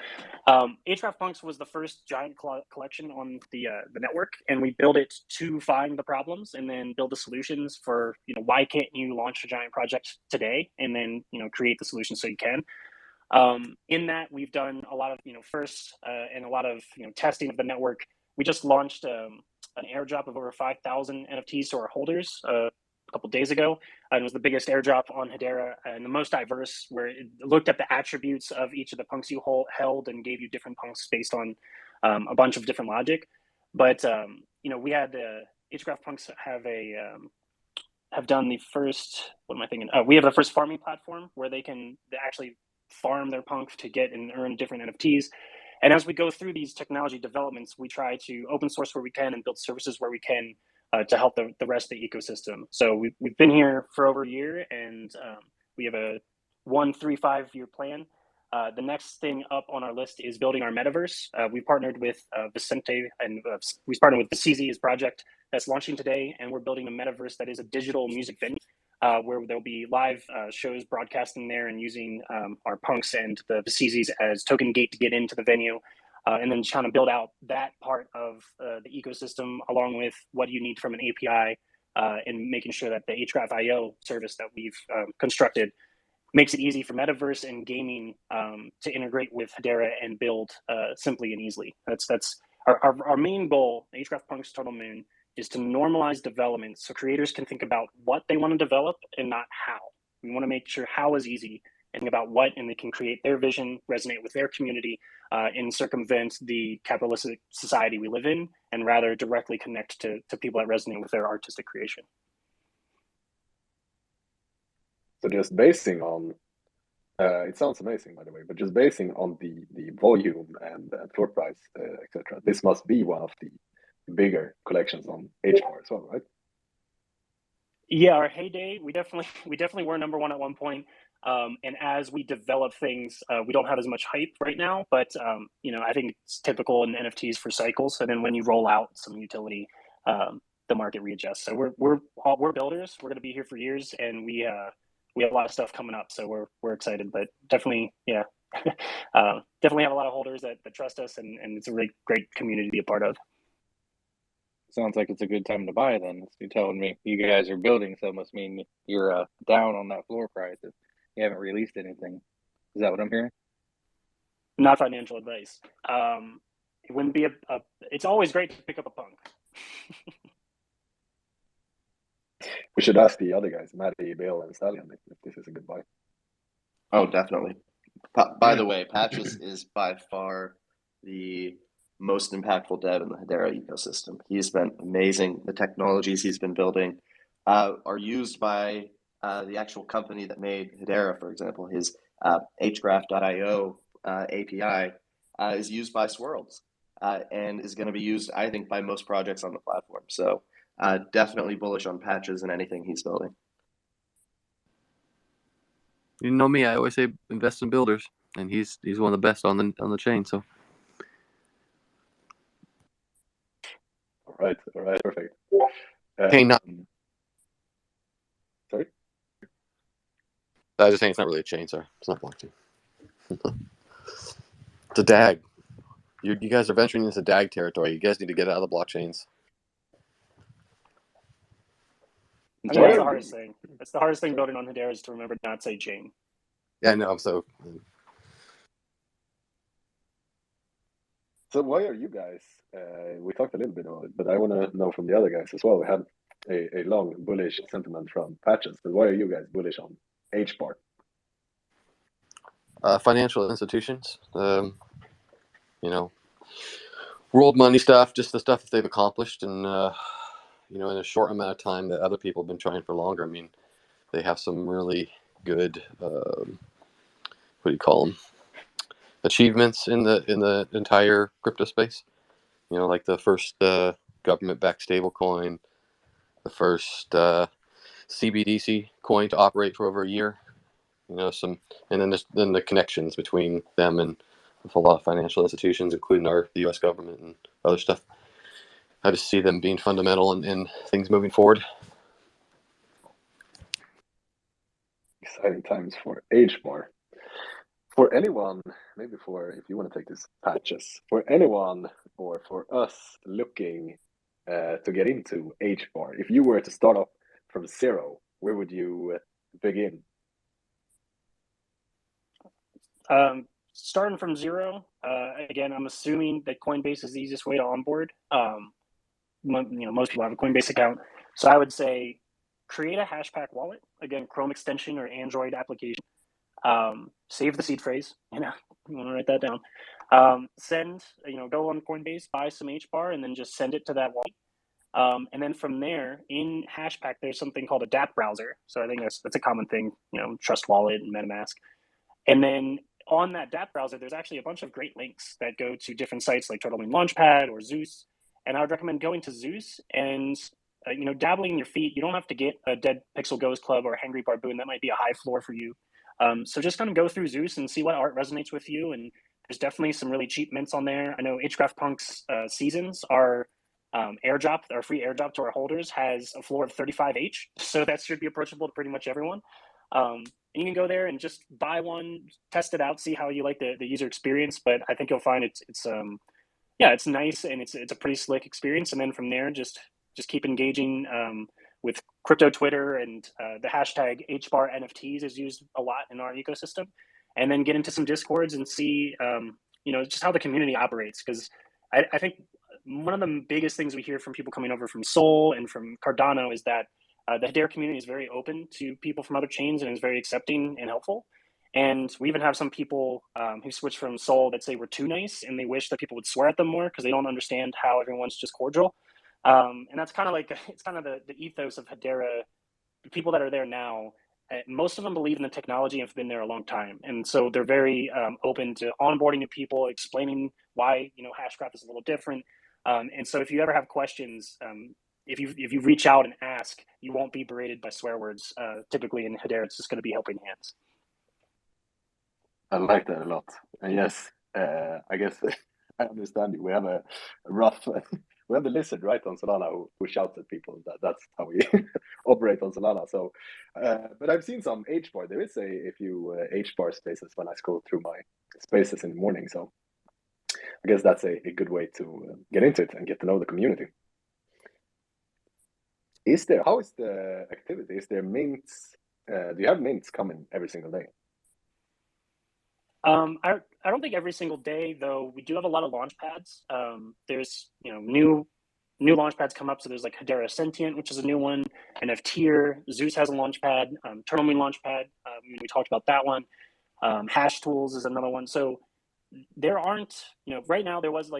HGraph Punks was the first giant collection on the network, and we built it to find the problems and then build the solutions for, why can't you launch a giant project today and then, create the solution so you can. In that, we've done a lot of firsts and a lot of testing of the network. We just launched an airdrop of over 5,000 NFTs to our holders a couple days ago. And it was the biggest airdrop on Hedera and the most diverse, where it looked at the attributes of each of the punks you held and gave you different punks based on a bunch of different logic. But we had HGraph Punks have done the first. What am I thinking? We have the first farming platform where they actually farm their punk to get and earn different NFTs. And as we go through these technology developments, we try to open source where we can and build services where we can to help the rest of the ecosystem. So we've been here for over a year, and we have a 1, 3, 5-year plan. The next thing up on our list is building our metaverse. We partnered with Vicente, and we partnered with the CZ's project that's launching today, and we're building a metaverse that is a digital music venue where there'll be live shows broadcasting there and using our punks and the CZs as token gate to get into the venue. And then trying to build out that part of the ecosystem along with what you need from an API and making sure that the HGraph IO service that we've constructed makes it easy for metaverse and gaming to integrate with Hedera and build simply and easily. That's our main goal, HGraph Punks Turtle Moon, is to normalize development so creators can think about what they want to develop and not how. We want to make sure how is easy and think about what, and they can create their vision, resonate with their community, and circumvent the capitalistic society we live in, and rather directly connect to people that resonate with their artistic creation. So just basing on, it sounds amazing, by the way, but just basing on the volume and floor price, etc., this must be one of the bigger collections on HBAR as well, right? Yeah, our heyday, we definitely were number one at one point. And as we develop things, we don't have as much hype right now, but I think it's typical in NFTs for cycles. And then when you roll out some utility, the market readjusts. So we're builders. We're going to be here for years, and we have a lot of stuff coming up. So we're excited, but definitely, yeah, definitely have a lot of holders that trust us, and it's a really great community to be a part of. Sounds like it's a good time to buy then. You're telling me you guys are building, so it must mean you're down on that floor price if you haven't released anything. Is that what I'm hearing? Not financial advice. It wouldn't be it's always great to pick up a punk. We should ask the other guys, Matty, Bill, and Stallion, if this is a good buy. Oh, definitely. By the way, Patches is by far the most impactful dev in the Hedera ecosystem. He's been amazing. The technologies he's been building are used by the actual company that made Hedera, for example. His hgraph.io API is used by Swirls and is going to be used, I think, by most projects on the platform. So definitely bullish on Patches and anything he's building. You know me, I always say invest in builders, and he's one of the best on the chain. So. All right, perfect. Hey, not. Sorry? I was just saying it's not really a chain, sorry. It's not blockchain. It's a DAG. You guys are venturing into DAG territory. You guys need to get out of the blockchains. I mean, that's the hardest thing. That's the hardest thing building on Hedera is to remember to not say chain. Yeah, no, so why are you guys, we talked a little bit about it, but I want to know from the other guys as well. We had a long bullish sentiment from Patches, but why are you guys bullish on HBAR? Financial institutions, world money stuff, just the stuff that they've accomplished, and in a short amount of time that other people have been trying for longer. I mean, they have some really good, what do you call them, achievements in the entire crypto space. Like the first government-backed stablecoin, the first CBDC coin to operate for over a year. And then the connections between them and a lot of financial institutions, including the U.S. government and other stuff. I just see them being fundamental in things moving forward. Exciting times for HBAR. For anyone, maybe if you want to take this, Patches, for anyone or for us looking to get into HBAR, if you were to start up from zero, where would you begin? Starting from zero, again, I'm assuming that Coinbase is the easiest way to onboard. Most people have a Coinbase account, so I would say create a Hashpack wallet. Again, Chrome extension or Android application. Save the seed phrase. You want to write that down. Send. Go on Coinbase, buy some HBAR, and then just send it to that wallet. And then from there, in Hashpack, there's something called a DApp browser. So I think that's a common thing. Trust Wallet and MetaMask. And then on that DApp browser, there's actually a bunch of great links that go to different sites like Turtle Moon Launchpad or Zeus. And I would recommend going to Zeus and dabbling in your feet. You don't have to get a Dead Pixel Ghost Club or a Hangry Barboon. That might be a high floor for you. So just kind of go through Zeus and see what art resonates with you. And there's definitely some really cheap mints on there. I know HGraph Punks seasons are airdrop. Our free airdrop to our holders has a floor of 35H. So that should be approachable to pretty much everyone. And you can go there and just buy one, test it out, see how you like the user experience. But I think you'll find it's nice and it's a pretty slick experience. And then from there, just keep engaging with crypto Twitter, and the hashtag HBAR NFTs is used a lot in our ecosystem. And then get into some discords and see just how the community operates, because I think one of the biggest things we hear from people coming over from Sol and from Cardano is that the Hedera community is very open to people from other chains and is very accepting and helpful. And we even have some people who switch from Sol that say we're too nice, and they wish that people would swear at them more because they don't understand how everyone's just cordial. And that's kind of the ethos of Hedera. The people that are there now, most of them believe in the technology and have been there a long time. And so they're very open to onboarding new people, explaining why Hashgraph is a little different. And so if you ever have questions, if you reach out and ask, you won't be berated by swear words. Typically in Hedera, it's just going to be helping hands. I like that a lot. And yes, I guess I understand you. We have a rough, we have the lizard right on Solana who shouts at people. That's how we operate on Solana. So, but I've seen some HBAR. There is a few HBAR spaces when I scroll through my spaces in the morning. So I guess that's a good way to get into it and get to know the community. How is the activity? Is there mints? Do you have mints coming every single day? I don't think every single day, though. We do have a lot of launch pads. There's new launch pads come up. So there's like Hedera Sentient, which is a new one. NFTer, Zeus has a launch pad. Turtle Moon Launchpad. We talked about that one. Hash Tools is another one. So there aren't right now. There was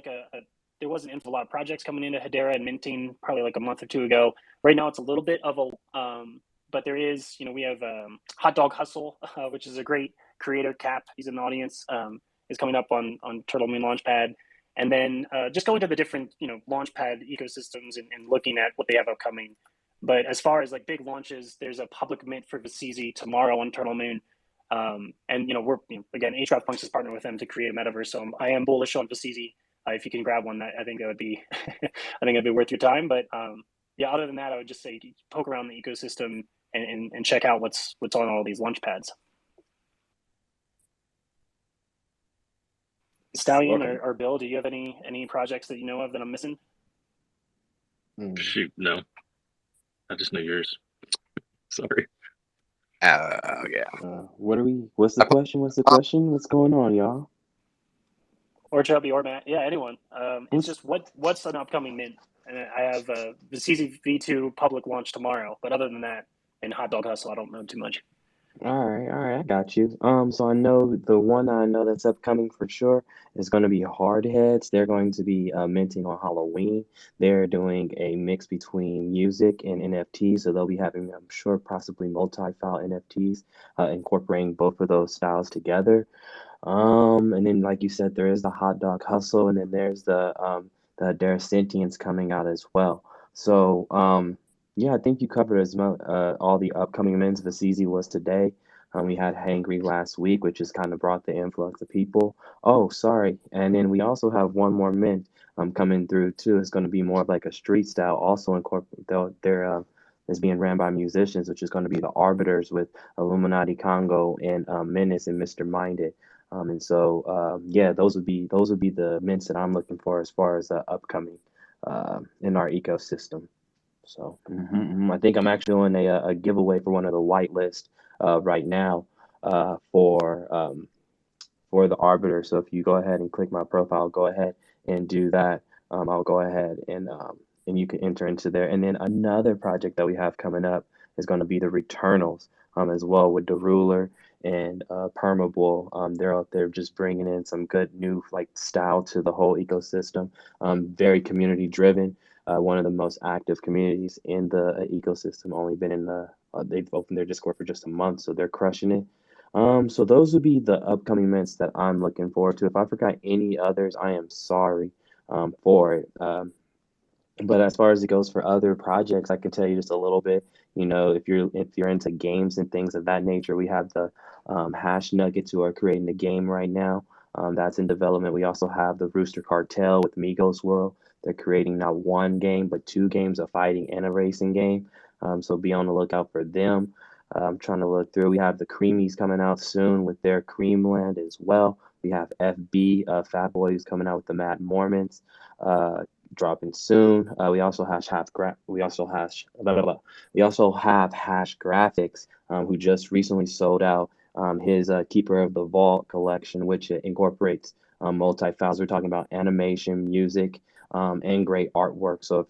there was a lot of projects coming into Hedera and minting probably like a month or two ago. Right now it's a little bit of a but there is we have Hot Dog Hustle, which is a great creator. Cap, he's in the audience, is coming up on Turtle Moon Launchpad. And then just going to the different launchpad ecosystems and looking at what they have upcoming. But as far as like big launches, there's a public mint for Vasizi tomorrow on Turtle Moon. And we're again, HGraph Punks is partnered with them to create a metaverse. So I am bullish on Vasizi. If you can grab one, I think that would be I think it'd be worth your time. But yeah, other than that, I would just say poke around the ecosystem and check out what's on all these launch pads. Stallion or Bill, do you have any projects that you know of that I'm missing? Shoot, no. I just know yours. Sorry. Yeah. What's the question? What's going on, y'all? Or Chubby or Matt. Yeah, anyone. It's just what's an upcoming mint? And I have the CZ-V2 public launch tomorrow. But other than that, and Hot Dog Hustle, I don't know too much. All right, I got you. So I know the one I know that's upcoming for sure is going to be Hardheads. They're going to be minting on Halloween. They're doing a mix between music and NFTs, so they'll be having, I'm sure, possibly multi-file NFTs, incorporating both of those styles together. And then, like you said, there is the Hot Dog Hustle, and then there's the Hedera Sentience coming out as well. So, yeah, I think you covered as much all the upcoming mints. Vasizi was today. We had Hangry last week, which has kind of brought the influx of people. Oh, sorry. And then we also have one more mint coming through too. It's going to be more of like a street style, also incorporate. They're is being ran by musicians, which is going to be the Arbiters with Illuminati Congo and Menace and Mr. Minded. And so, yeah, those would be the mints that I'm looking for as far as upcoming in our ecosystem. So I think I'm actually doing a giveaway for one of the whitelist right now for for the arbiter. So if you go ahead and click my profile, go ahead and do that. I'll go ahead and you can enter into there. And then another project that we have coming up is going to be the Returnals as well with the ruler and Permabull. They're out there just bringing in some good new like style to the whole ecosystem. Very community driven. One of the most active communities in the ecosystem. Only been in the they've opened their Discord for just a month, so they're crushing it. So those would be the upcoming events that I'm looking forward to. If I forgot any others, I am sorry for it. But as far as it goes for other projects, I can tell you just a little bit. You know, if you're into games and things of that nature, we have the Hash Nuggets who are creating a game right now. That's in development. We also have the Rooster Cartel with Migos World. They're creating not one game, but two games, a fighting and a racing game. So be on the lookout for them. I'm trying to look through. We have the Creamies coming out soon with their Creamland as well. We have FB, Fat Boy, who's coming out with the Mad Mormons. Dropping soon. We also have Hash Graphics, who just recently sold out his Keeper of the Vault collection, which incorporates multi files. We're talking about animation, music, and great artwork. So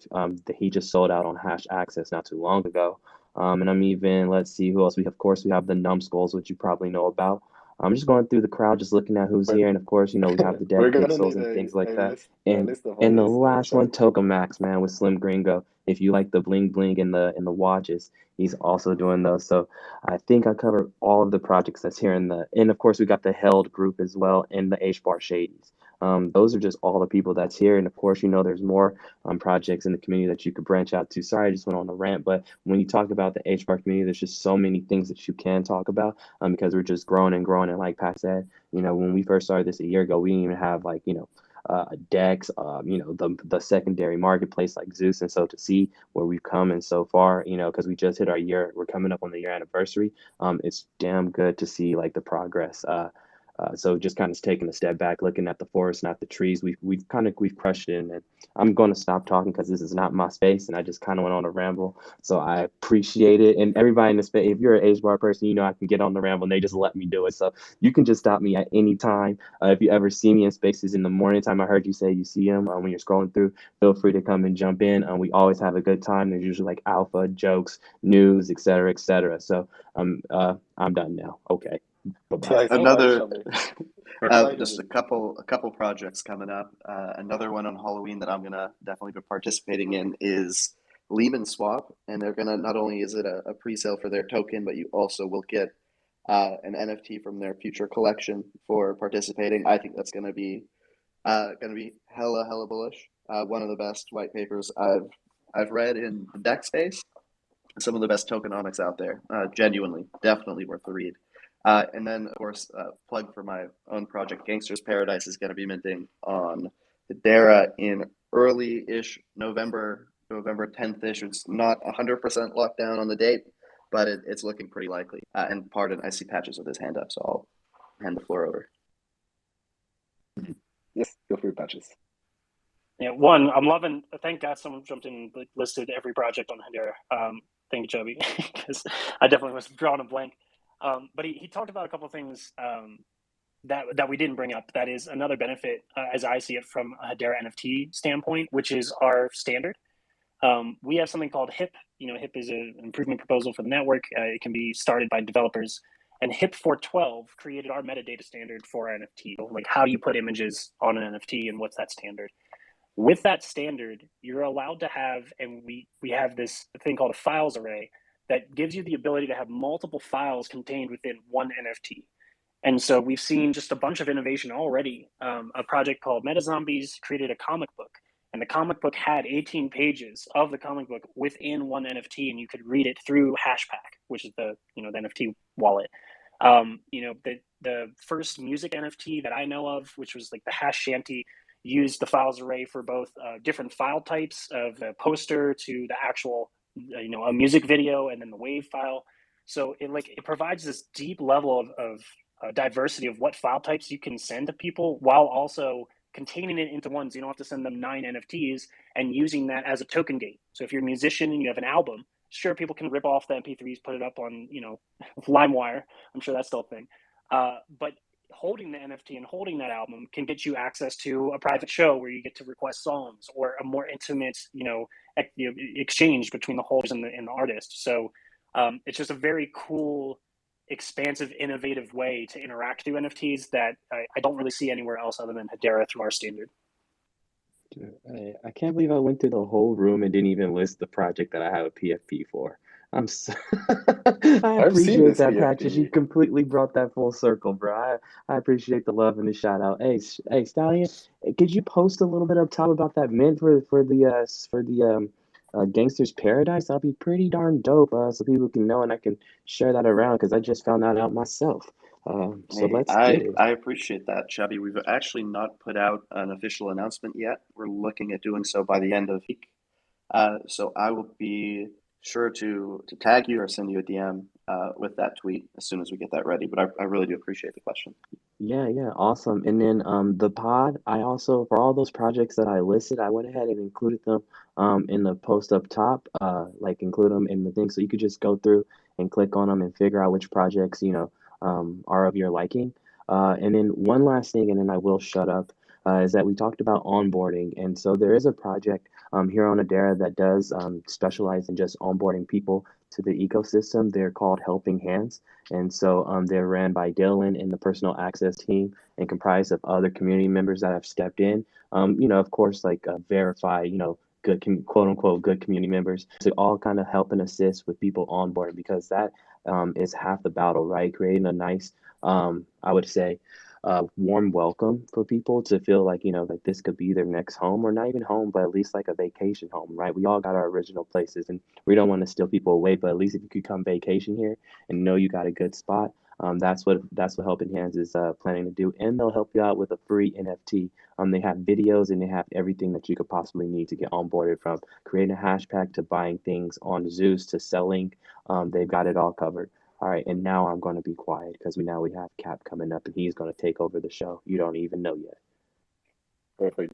he just sold out on Hash Access not too long ago. And I'm even, let's see who else we have. Of course, we have the Numbskulls, which you probably know about. I'm just going through the crowd, just looking at who's here, and of course, we have the Dead We're gonna Pixels need and things like a that. list, a And list of all and the these. last Sorry. one, Tokomax, man, with Slim Gringo. If you like the bling bling and the watches, he's also doing those. So I think I covered all of the projects that's here and of course we got the Held group as well and the HBAR Shadies. Those are just all the people that's here, and of course, there's more projects in the community that you could branch out to. Sorry, I just went on a rant, but when you talk about the HBAR community, there's just so many things that you can talk about because we're just growing and growing. And like Pat said, when we first started this a year ago, we didn't even have like decks, the secondary marketplace like Zeus. And so to see where we've come and so far, because we just hit our year, we're coming up on the year anniversary. It's damn good to see like the progress. So just kind of taking a step back, looking at the forest, not the trees. We've crushed it, and I'm going to stop talking because this is not my space, and I just kind of went on a ramble. So I appreciate it, and everybody in the space. If you're an HBAR person, I can get on the ramble, and they just let me do it. So you can just stop me at any time. If you ever see me in spaces in the morning time, I heard you say you see them when you're scrolling through. Feel free to come and jump in. We always have a good time. There's usually like alpha jokes, news, etc., etc. So I'm done now. Okay. Nice. Another Nice, just a couple projects coming up. Another one on Halloween that I'm gonna definitely be participating in is Lehman Swap, and they're gonna, not only is it a pre-sale for their token, but you also will get an NFT from their future collection for participating. I think that's gonna be hella bullish. One of the best white papers I've read in the deck space. Some of the best tokenomics out there. Genuinely, definitely worth the read. And then, of course, plug for my own project, Gangsters Paradise, is going to be minting on Hedera in early-ish November 10th-ish. It's not 100% locked down on the date, but it's looking pretty likely. And pardon, I see Patches with his hand up, so I'll hand the floor over. Yes, feel free, Patches. Yeah, one, I'm loving. Thank God someone jumped in and listed every project on Hedera. Thank you, Chubby, because I definitely was drawing a blank. But he talked about a couple of things that we didn't bring up. That is another benefit, as I see it from a Hedera NFT standpoint, which is our standard. We have something called HIP. HIP is an improvement proposal for the network. It can be started by developers. And HIP 412 created our metadata standard for NFT. Like, how do you put images on an NFT, and what's that standard? With that standard, you're allowed to have, and we have this thing called a files array that gives you the ability to have multiple files contained within one NFT. And so we've seen just a bunch of innovation already. A project called MetaZombies created a comic book, and the comic book had 18 pages of the comic book within one NFT, and you could read it through Hashpack, which is the NFT wallet. The first music NFT that I know of, which was like the Hash Shanty, used the files array for both different file types of the poster to the actual, a music video, and then the WAV file. So it provides this deep level of diversity of what file types you can send to people, while also containing it into one, so you don't have to send them 9 NFTs, and using that as a token gate. So if you're a musician and you have an album, sure, people can rip off the MP3s, put it up on LimeWire. I'm sure that's still a thing. But holding the NFT and holding that album can get you access to a private show where you get to request songs or a more intimate, exchange between the holders and the artist. So it's just a very cool, expansive, innovative way to interact through NFTs that I don't really see anywhere else other than Hedera through our standard. I can't believe I went through the whole room and didn't even list the project that I have a PFP for. I'm so I I've seen appreciate this that, Patches. You PFP. completely brought that full circle, bro. I appreciate the love and the shout out. Hey, Stallion, could you post a little bit up top about that mint for the Gangster's Paradise? That'll be pretty darn dope, so people can know and I can share that around because I just found that out myself. So Hey, let's get it. I appreciate that, Chubby. We've actually not put out an official announcement yet. We're looking at doing so by the end of the week. So I will be sure to tag you or send you a DM with that tweet as soon as we get that ready. But I really do appreciate the question. Yeah, awesome. And then the pod, I also for all those projects that I listed, I went ahead and included them in the post up top, like include them in the thing so you could just go through and click on them and figure out which projects, are of your liking. And then one last thing, and then I will shut up, is that we talked about onboarding. And so there is a project here on Hedera that does specialize in just onboarding people to the ecosystem. They're called Helping Hands. And so they're ran by Dylan and the personal access team and comprised of other community members that have stepped in. Of course, like verify, good, quote unquote, good community members to all kind of help and assist with people onboard because that is half the battle, right? Creating a nice, I would say, warm welcome for people to feel like, like this could be their next home or not even home, but at least like a vacation home, right? We all got our original places and we don't want to steal people away, but at least if you could come vacation here and know you got a good spot, that's what Helping Hands is planning to do, and they'll help you out with a free NFT. They have videos and they have everything that you could possibly need to get onboarded, from creating a hashtag to buying things on Zeus to selling. They've got it all covered. All right, and now I'm going to be quiet because we have Cap coming up and he's going to take over the show. You don't even know yet. Perfect,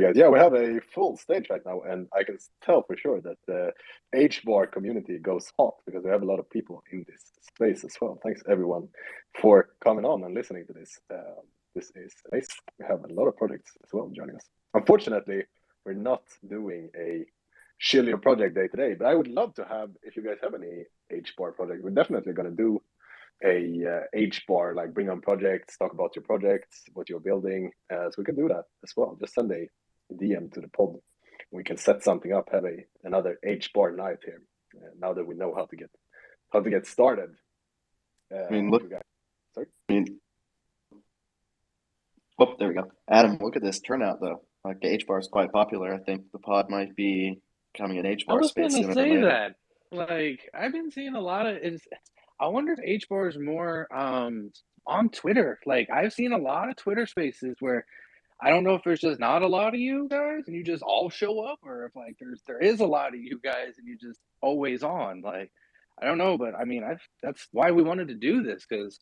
guys. Yeah, we have a full stage right now, and I can tell for sure that the HBAR community goes hot because we have a lot of people in this space as well. Thanks everyone for coming on and listening to this. This is nice. We have a lot of projects as well joining us. Unfortunately, we're not doing a Chill Your Project Day today, but I would love to have, if you guys have any HBAR project, we're definitely going to do a HBAR, like bring on projects, talk about your projects, what you're building. So we can do that as well. Just send a DM to the pod. We can set something up, have another HBAR night here. Now that we know how to get started. Oh, there we go. Adam, look at this turnout though. Like the HBAR is quite popular. I think the pod might be becoming an HBAR space. I was going to say that. Like, I've been seeing a lot of. I wonder if HBAR is more on Twitter. Like, I've seen a lot of Twitter spaces where I don't know if there's just not a lot of you guys and you just all show up, or if like there is a lot of you guys and you just always on. Like, I don't know, but I mean, that's why we wanted to do this, because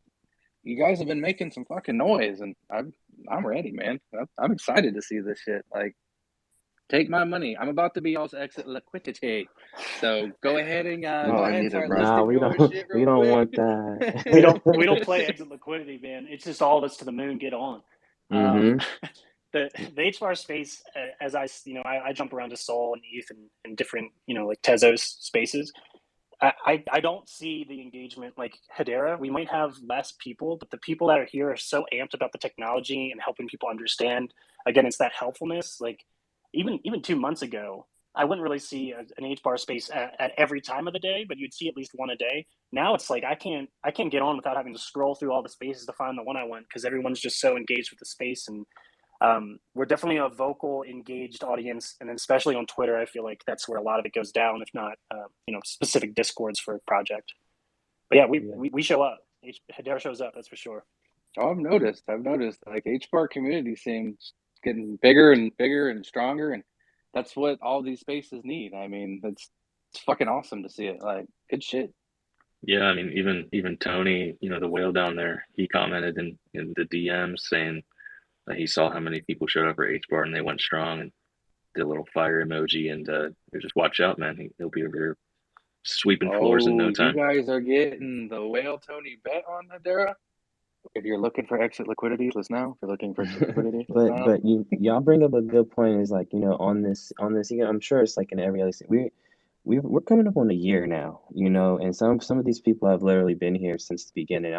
you guys have been making some fucking noise, and I'm ready, man. I'm excited to see this shit. Like, take my money. I'm about to be y'all's exit liquidity. So go ahead and start listing your shit real we don't quick. want that. we don't play exit liquidity, man. It's just all of us to the moon. Get on. The HBAR space, as I jump around to Sol and ETH and different like Tezos spaces. I don't see the engagement like Hedera. We might have less people, but the people that are here are so amped about the technology and helping people understand. Again, it's that helpfulness. Like even 2 months ago, I wouldn't really see an HBAR space at every time of the day, but you'd see at least one a day. Now it's like I can't get on without having to scroll through all the spaces to find the one I want, because everyone's just so engaged with the space. And we're definitely a vocal, engaged audience, and then especially on Twitter, I feel like that's where a lot of it goes down, if not, specific discords for a project. But yeah, we show up. Hedera shows up, that's for sure. Oh, I've noticed. Like, HBAR community seems getting bigger and bigger and stronger, and that's what all these spaces need. I mean, it's fucking awesome to see it. Like, good shit. Yeah, I mean, even Tony, the whale down there, he commented in the DMs saying he saw how many people showed up for HBAR and they went strong, and did a little fire emoji, and just watch out, man. He'll be over here sweeping floors in no time. You guys are getting the whale Tony bet on Hedera? If you're looking for exit liquidity, listen now. If you're looking for exit liquidity, listen now. But y'all bring up a good point. Is like, on this, I'm sure it's like in every other city. We're coming up on a year now, and some of these people have literally been here since the beginning.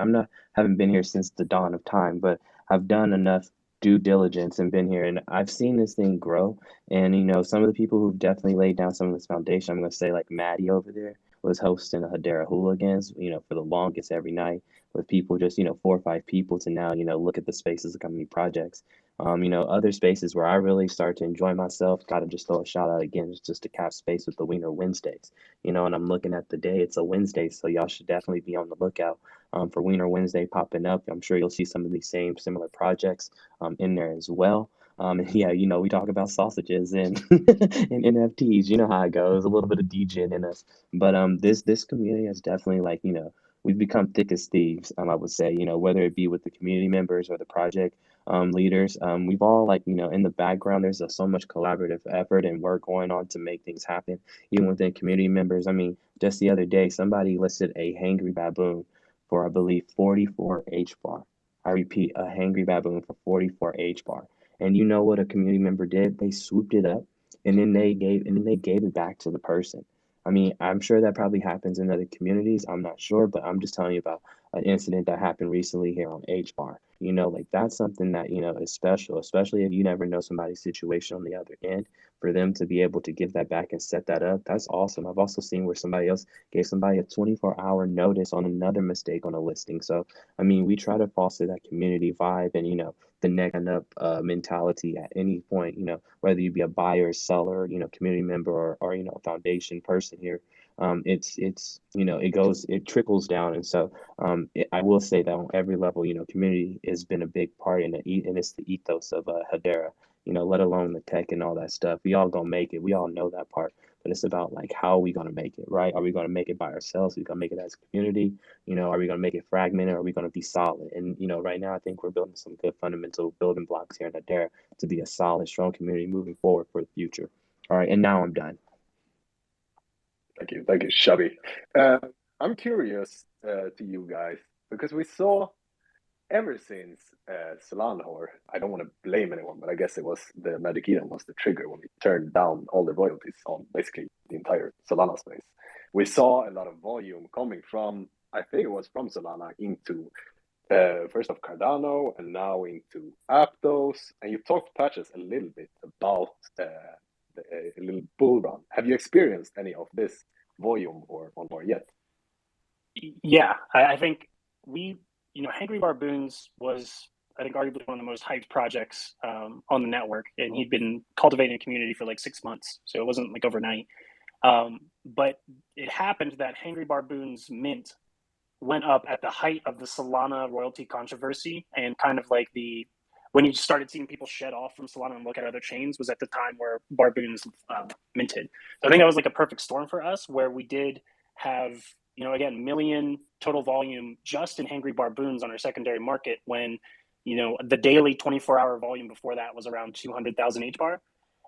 Haven't been here since the dawn of time, but I've done enough due diligence and been here, and I've seen this thing grow. And some of the people who've definitely laid down some of this foundation, I'm gonna say like Maddie over there was hosting a Hedera Hooligans, for the longest every night with people just 4 or 5 people to now look at the spaces of company projects. Other spaces where I really start to enjoy myself, gotta just throw a shout out again, just to Cap Space with the Wiener Wednesdays. And I'm looking at the day, it's a Wednesday, so y'all should definitely be on the lookout for Wiener Wednesday popping up. I'm sure you'll see some of these similar projects in there as well. And yeah, we talk about sausages and and NFTs. You know how it goes, a little bit of DJ in us. But this community has definitely like, we've become thick as thieves, I would say, whether it be with the community members or the project leaders. We've all like, in the background, there's so much collaborative effort and work going on to make things happen, even within community members. I mean, just the other day, somebody listed a hangry baboon for, I believe, 44 HBAR. I repeat, a hangry baboon for 44 HBAR. And you know what a community member did? They swooped it up and then they gave it back to the person. I mean, I'm sure that probably happens in other communities. I'm not sure, but I'm just telling you about an incident that happened recently here on HBAR. Like that's something that, is special, especially if you never know somebody's situation on the other end. For them to be able to give that back and set that up, that's awesome. I've also seen where somebody else gave somebody a 24-hour notice on another mistake on a listing. So, I mean, we try to foster that community vibe and, the neck and up mentality at any point, whether you be a buyer, seller, community member or foundation person here. It trickles down. And so I will say that on every level, community has been a big part and it's the ethos of Hedera, let alone the tech and all that stuff. We all gonna make it. We all know that part, but it's about like, how are we gonna make it, right? Are we gonna make it by ourselves? Are we gonna make it as a community? Are we gonna make it fragmented? Or are we gonna be solid? And, right now I think we're building some good fundamental building blocks here in Hedera to be a solid, strong community moving forward for the future. All right, and now I'm done. Thank you, Shabby. I'm curious to you guys because we saw ever since Solana, or I don't want to blame anyone, but I guess it was the Magic Eden was the trigger when we turned down all the royalties on basically the entire Solana space. We saw a lot of volume coming from, I think it was from Solana into first of Cardano and now into Aptos. And you talked, Patches, a little bit about a little bull run. Have you experienced any of this volume or yet? Yeah, I think Hangry Barboons was, I think, arguably one of the most hyped projects on the network, and he'd been cultivating a community for like 6 months, so it wasn't like overnight. But it happened that Hangry Barboons mint went up at the height of the Solana royalty controversy, and kind of like when you started seeing people shed off from Solana and look at other chains was at the time where Barboons minted. So I think that was like a perfect storm for us, where we did have, again, million total volume just in Hangry Barboons on our secondary market, when, the daily 24-hour volume before that was around 200,000 HBAR.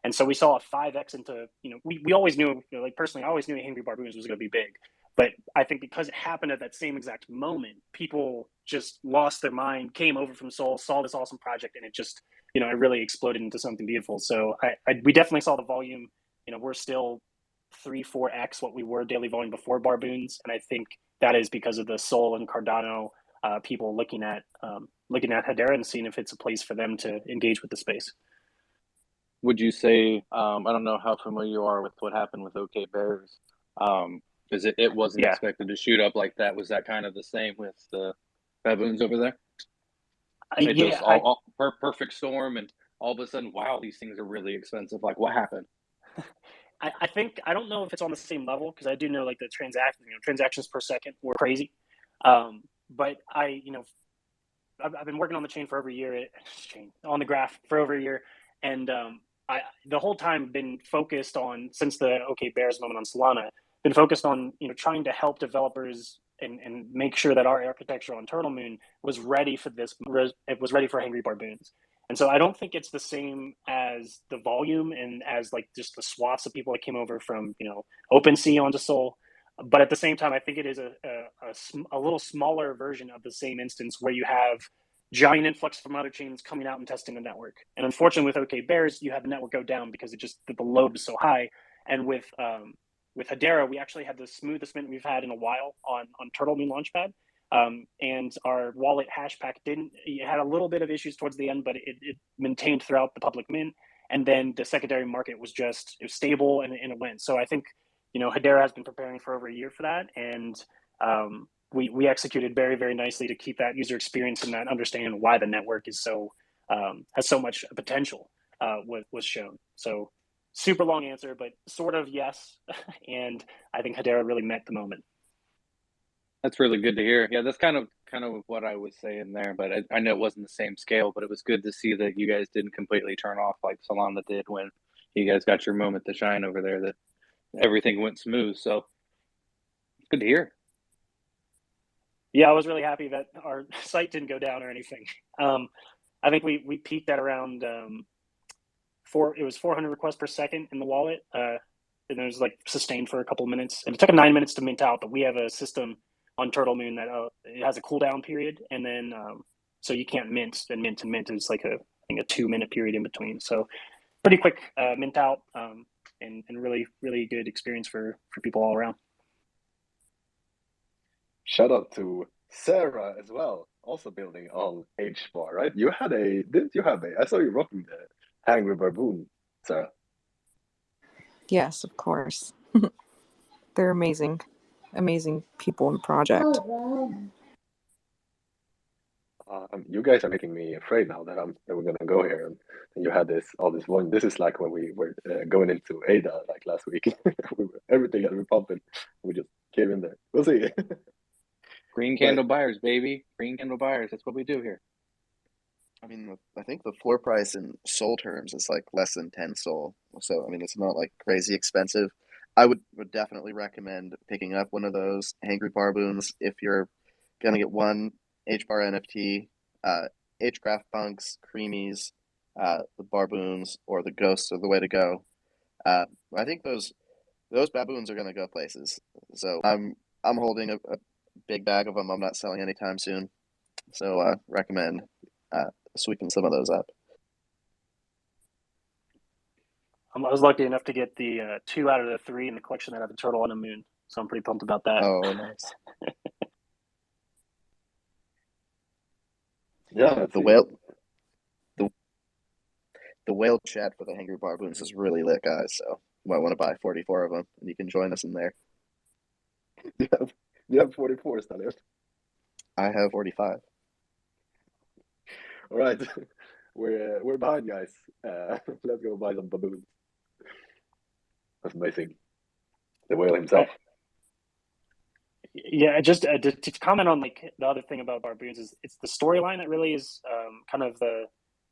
And so we saw a 5x into, we always knew, like personally, I always knew Hangry Barboons was going to be big. But I think because it happened at that same exact moment, people just lost their mind, came over from Seoul, saw this awesome project, and it just, it really exploded into something beautiful. So we definitely saw the volume. We're still 3-4x what we were daily volume before Barboons, and I think that is because of the Sol and Cardano people looking at Hedera and seeing if it's a place for them to engage with the space. Would you say, I don't know how familiar you are with what happened with OK Bears, because it wasn't expected to shoot up like that. Was that kind of the same with the baboons over there? Perfect storm, and all of a sudden, wow, these things are really expensive. Like, what happened? I think, I don't know if it's on the same level, because I do know like the transactions per second were crazy. But I've been working on the chain for over a year, on the graph for over a year, and the whole time been focused on, since the OK Bears moment on Solana, been focused on trying to help developers and make sure that our architecture on Turtle Moon was ready for this. It was ready for Hangry Barboons. And so I don't think it's the same as the volume and as like just the swaths of people that came over from OpenSea onto Sol. But at the same time, I think it is a little smaller version of the same instance where you have giant influx from other chains coming out and testing the network. And unfortunately, with OKBears, you have the network go down because the load was so high. And with Hedera, we actually had the smoothest mint we've had in a while on Turtle Moon Launchpad. And our wallet hashpack it had a little bit of issues towards the end, but it maintained throughout the public mint. And then the secondary market was stable and it went. So I think, Hedera has been preparing for over a year for that. And we executed very, very nicely to keep that user experience and that understanding why the network is has so much potential was shown. So super long answer, but sort of yes. And I think Hedera really met the moment. That's really good to hear. Yeah, that's kind of what I was saying there, but I know it wasn't the same scale, but it was good to see that you guys didn't completely turn off like Solana did when you guys got your moment to shine over there, that everything went smooth. So it's good to hear. Yeah, I was really happy that our site didn't go down or anything. I think we peaked at around it was 400 requests per second in the wallet. And it was like sustained for a couple of minutes. And it took 9 minutes to mint out, but we have a system on Turtle Moon that it has a cooldown period, and then so you can't mint and mint and mint. It's like I think a 2-minute period in between. So pretty quick mint out, and really, really good experience for people all around. Shout out to Sarah as well, also building on HBAR, right? Didn't you have I saw you rocking the Angry Baboon, Sarah. Yes, of course. They're amazing people and project. You guys are making me afraid now that we're gonna go here, and you had all this one. This is like when we were going into ADA like last week. Everything had been pumping. We just came in there. We'll see. Green candle buyers, baby. Green candle buyers. That's what we do here. I mean, I think the floor price in SOL terms is like less than 10 SOL. So, I mean, it's not like crazy expensive. I would definitely recommend picking up one of those Hangry Barboons if you're going to get one HBAR NFT, HGraph Punks, Creamies, the Barboons, or the Ghosts are the way to go. I think those baboons are going to go places. So I'm holding a big bag of them. I'm not selling anytime soon. So recommend sweeping some of those up. I was lucky enough to get the 2 out of the 3 in the collection that have the turtle on the moon, so I'm pretty pumped about that. Oh, nice. Yeah, the whale chat for the Hangry Barboons is really lit, guys. So you might want to buy 44 of them, and you can join us in there. You have 44, Staniel. I have 45. All right, we're behind, guys. Let's go buy some baboons. That's amazing. The whale himself. Yeah, just to comment on like the other thing about Barboons is it's the storyline that really is kind of the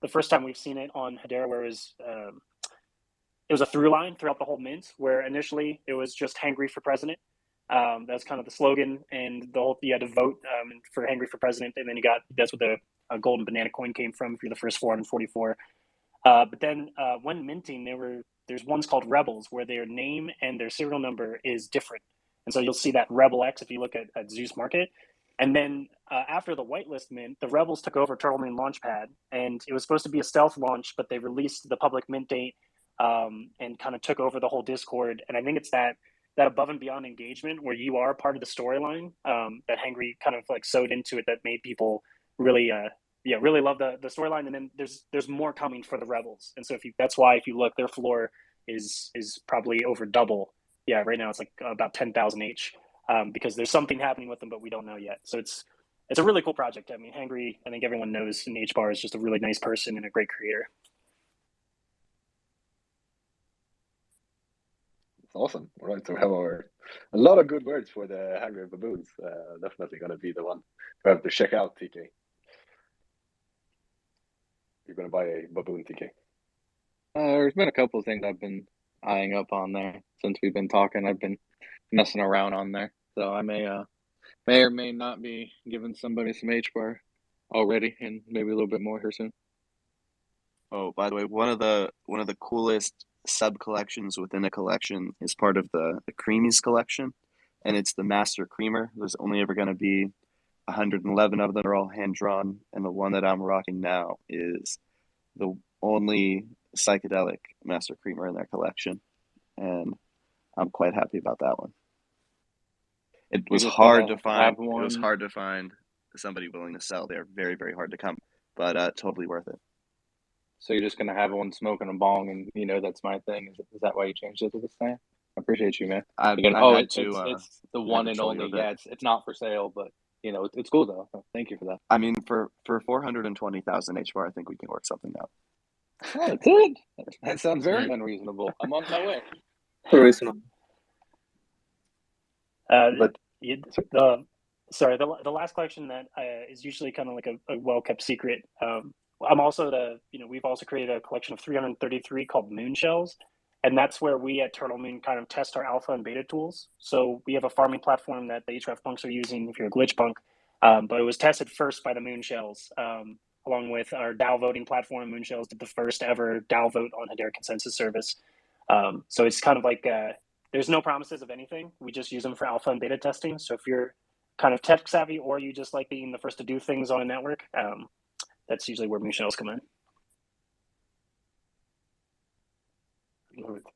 first time we've seen it on Hedera, where it was a through line throughout the whole mint, where initially it was just Hangry for president. That's kind of the slogan, and you had to vote for Hangry for president, and then that's what the golden banana coin came from if you're the first 444. But then when minting, there's ones called Rebels, where their name and their serial number is different. And so you'll see that Rebel X if you look at Zeus Market. And then after the whitelist mint, the Rebels took over Turtle Moon Launchpad. And it was supposed to be a stealth launch, but they released the public mint date and kind of took over the whole Discord. And I think it's that above and beyond engagement where you are part of the storyline that Hangry kind of like sewed into it that made people really really love the storyline. And then there's more coming for the Rebels. And so that's why if you look, their floor is probably over double. Yeah, right now it's like about 10,000 each because there's something happening with them, but we don't know yet. So it's a really cool project. I mean, Hangry, I think everyone knows in HBAR is just a really nice person and a great creator. It's awesome. All right, so we have a lot of good words for the Hangry Baboons. Definitely going to be the one we have to check out, TK. You're going to buy a baboon, TK? There's been a couple of things I've been eyeing up on there since we've been talking. I've been messing around on there, so I may or may not be giving somebody some HBAR already, and maybe a little bit more here soon. Oh, by the way, one of the coolest sub collections within a collection is part of the Creamies collection, and it's the Master Creamer. There's only ever going to be 111 of them. Are all hand drawn, and the one that I'm rocking now is the only psychedelic Master Creamer in their collection, and I'm quite happy about that one. It was hard to find. It was hard to find somebody willing to sell. They're very, very hard to come, but totally worth it. So you're just gonna have one smoking a bong, and that's my thing. Is that why you changed it to this thing? I appreciate you, man. It's the one and only. Yeah, it's not for sale, but it's cool though. Thank you for that. I mean, for 420,000 HBAR, I think we can work something out. That's it. That sounds very unreasonable. I'm on my way. Reasonable. The last collection that is usually kind of like a well-kept secret. I'm also we've also created a collection of 333 called Moon Shells, and that's where we at Turtle Moon kind of test our alpha and beta tools. So we have a farming platform that the HGraph Punks are using if you're a glitch punk, but it was tested first by the Moon Shells, along with our DAO voting platform. Moon Shells did the first ever DAO vote on Hedera consensus service. So it's kind of like there's no promises of anything. We just use them for alpha and beta testing. So if you're kind of tech savvy or you just like being the first to do things on a network, that's usually where Moon Shells come in.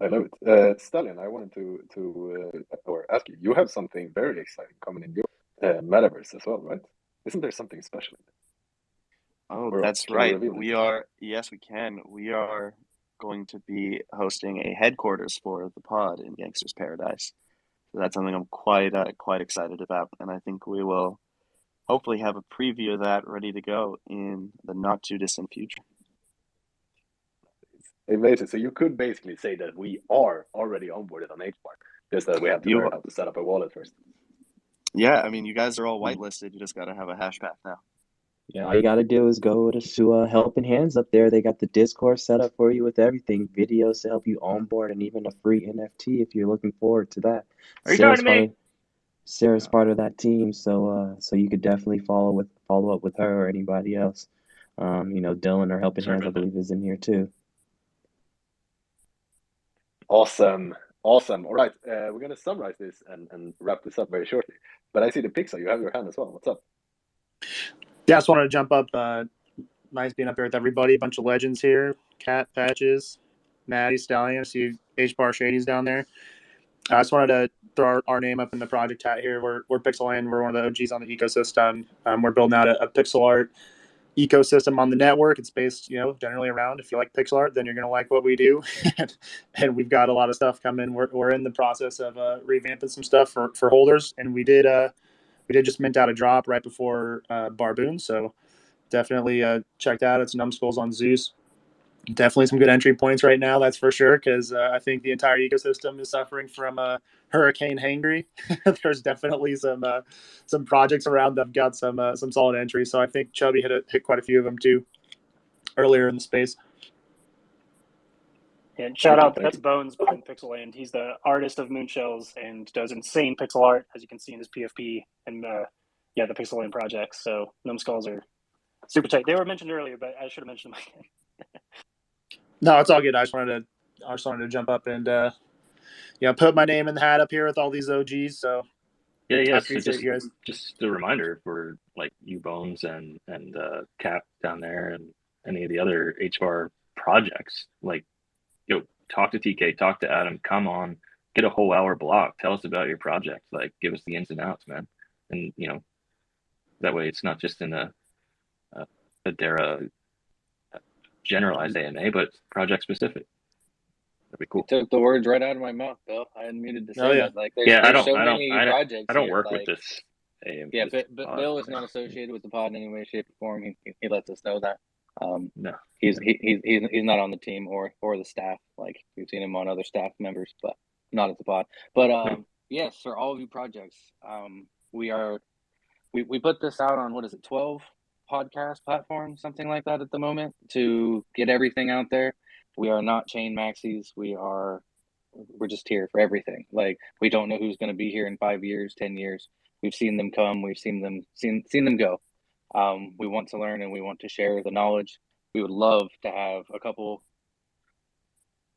I love it. Stallion, I wanted to ask you. You have something very exciting coming in your metaverse as well, right? Isn't there something special in it? Oh, that's right. Yes, we can. We are going to be hosting a headquarters for the pod in Gangster's Paradise. So that's something I'm quite excited about, and I think we will hopefully have a preview of that ready to go in the not too distant future. Amazing. So you could basically say that we are already onboarded on HBAR, just that we have to learn how to set up a wallet first. Yeah, I mean, you guys are all whitelisted. You just got to have a hash path now. Yeah, all you got to do is go to Helping Hands up there. They got the Discord set up for you with everything, videos to help you onboard, and even a free NFT if you're looking forward to that. Are you talking to me? Sarah's part of that team, so you could definitely follow up with her or anybody else. Dylan or Helping Hands, I believe, is in here too. Awesome. All right, we're gonna summarize this and wrap this up very shortly. But I see the Pixel. You have your hand as well. What's up? Yeah, I just wanted to jump up. Nice being up here with everybody. A bunch of legends here. Cat, Patches, Maddie, Stallion. I see HBAR Shady's down there. I just wanted to throw our name up in the project hat here. We're Pixel Land. We're one of the OGs on the ecosystem. We're building out a pixel art ecosystem on the network. It's based, generally around, if you like pixel art, then you're going to like what we do. And we've got a lot of stuff coming. We're in the process of revamping some stuff for holders. And we did just mint out a drop right before Barboon. So definitely check that out. It's Numbskulls on Zeus. Definitely some good entry points right now, that's for sure, because I think the entire ecosystem is suffering from Hurricane Hangry. There's definitely some projects around that have got some solid entries. So I think Chubby hit quite a few of them too earlier in the space. And shout out, that's Bones behind Pixel Land. He's the artist of Moonshells and does insane pixel art, as you can see in his PFP and the Pixel Land projects. So Numbskulls are super tight. They were mentioned earlier, but I should have mentioned them again. No, it's all good. I just wanted to jump up and put my name in the hat up here with all these OGs. So yeah. So just a reminder for like you Bones and Cap down there and any of the other HBAR projects. Like, talk to TK, talk to Adam. Come on, get a whole hour block. Tell us about your project. Like, give us the ins and outs, man. And that way it's not just in a Hedera generalized AMA, but project specific. That'd be cool. You took the words right out of my mouth, Bill. I admitted to say that. Like, there's so many projects. I don't work with this AMA. Yeah, but Bill is not associated with the pod in any way, shape, or form. He lets us know that. No, he's not on the team or the staff. Like, we've seen him on other staff members, but not at the pod. But yes, for all of you projects, we put this out on 12 podcast platforms, something like that at the moment, to get everything out there. We are not chain maxis. We're just here for everything. Like, we don't know who's going to be here in 5 years, 10 years. We've seen them come. We've seen them go. We want to learn and we want to share the knowledge. We would love to have a couple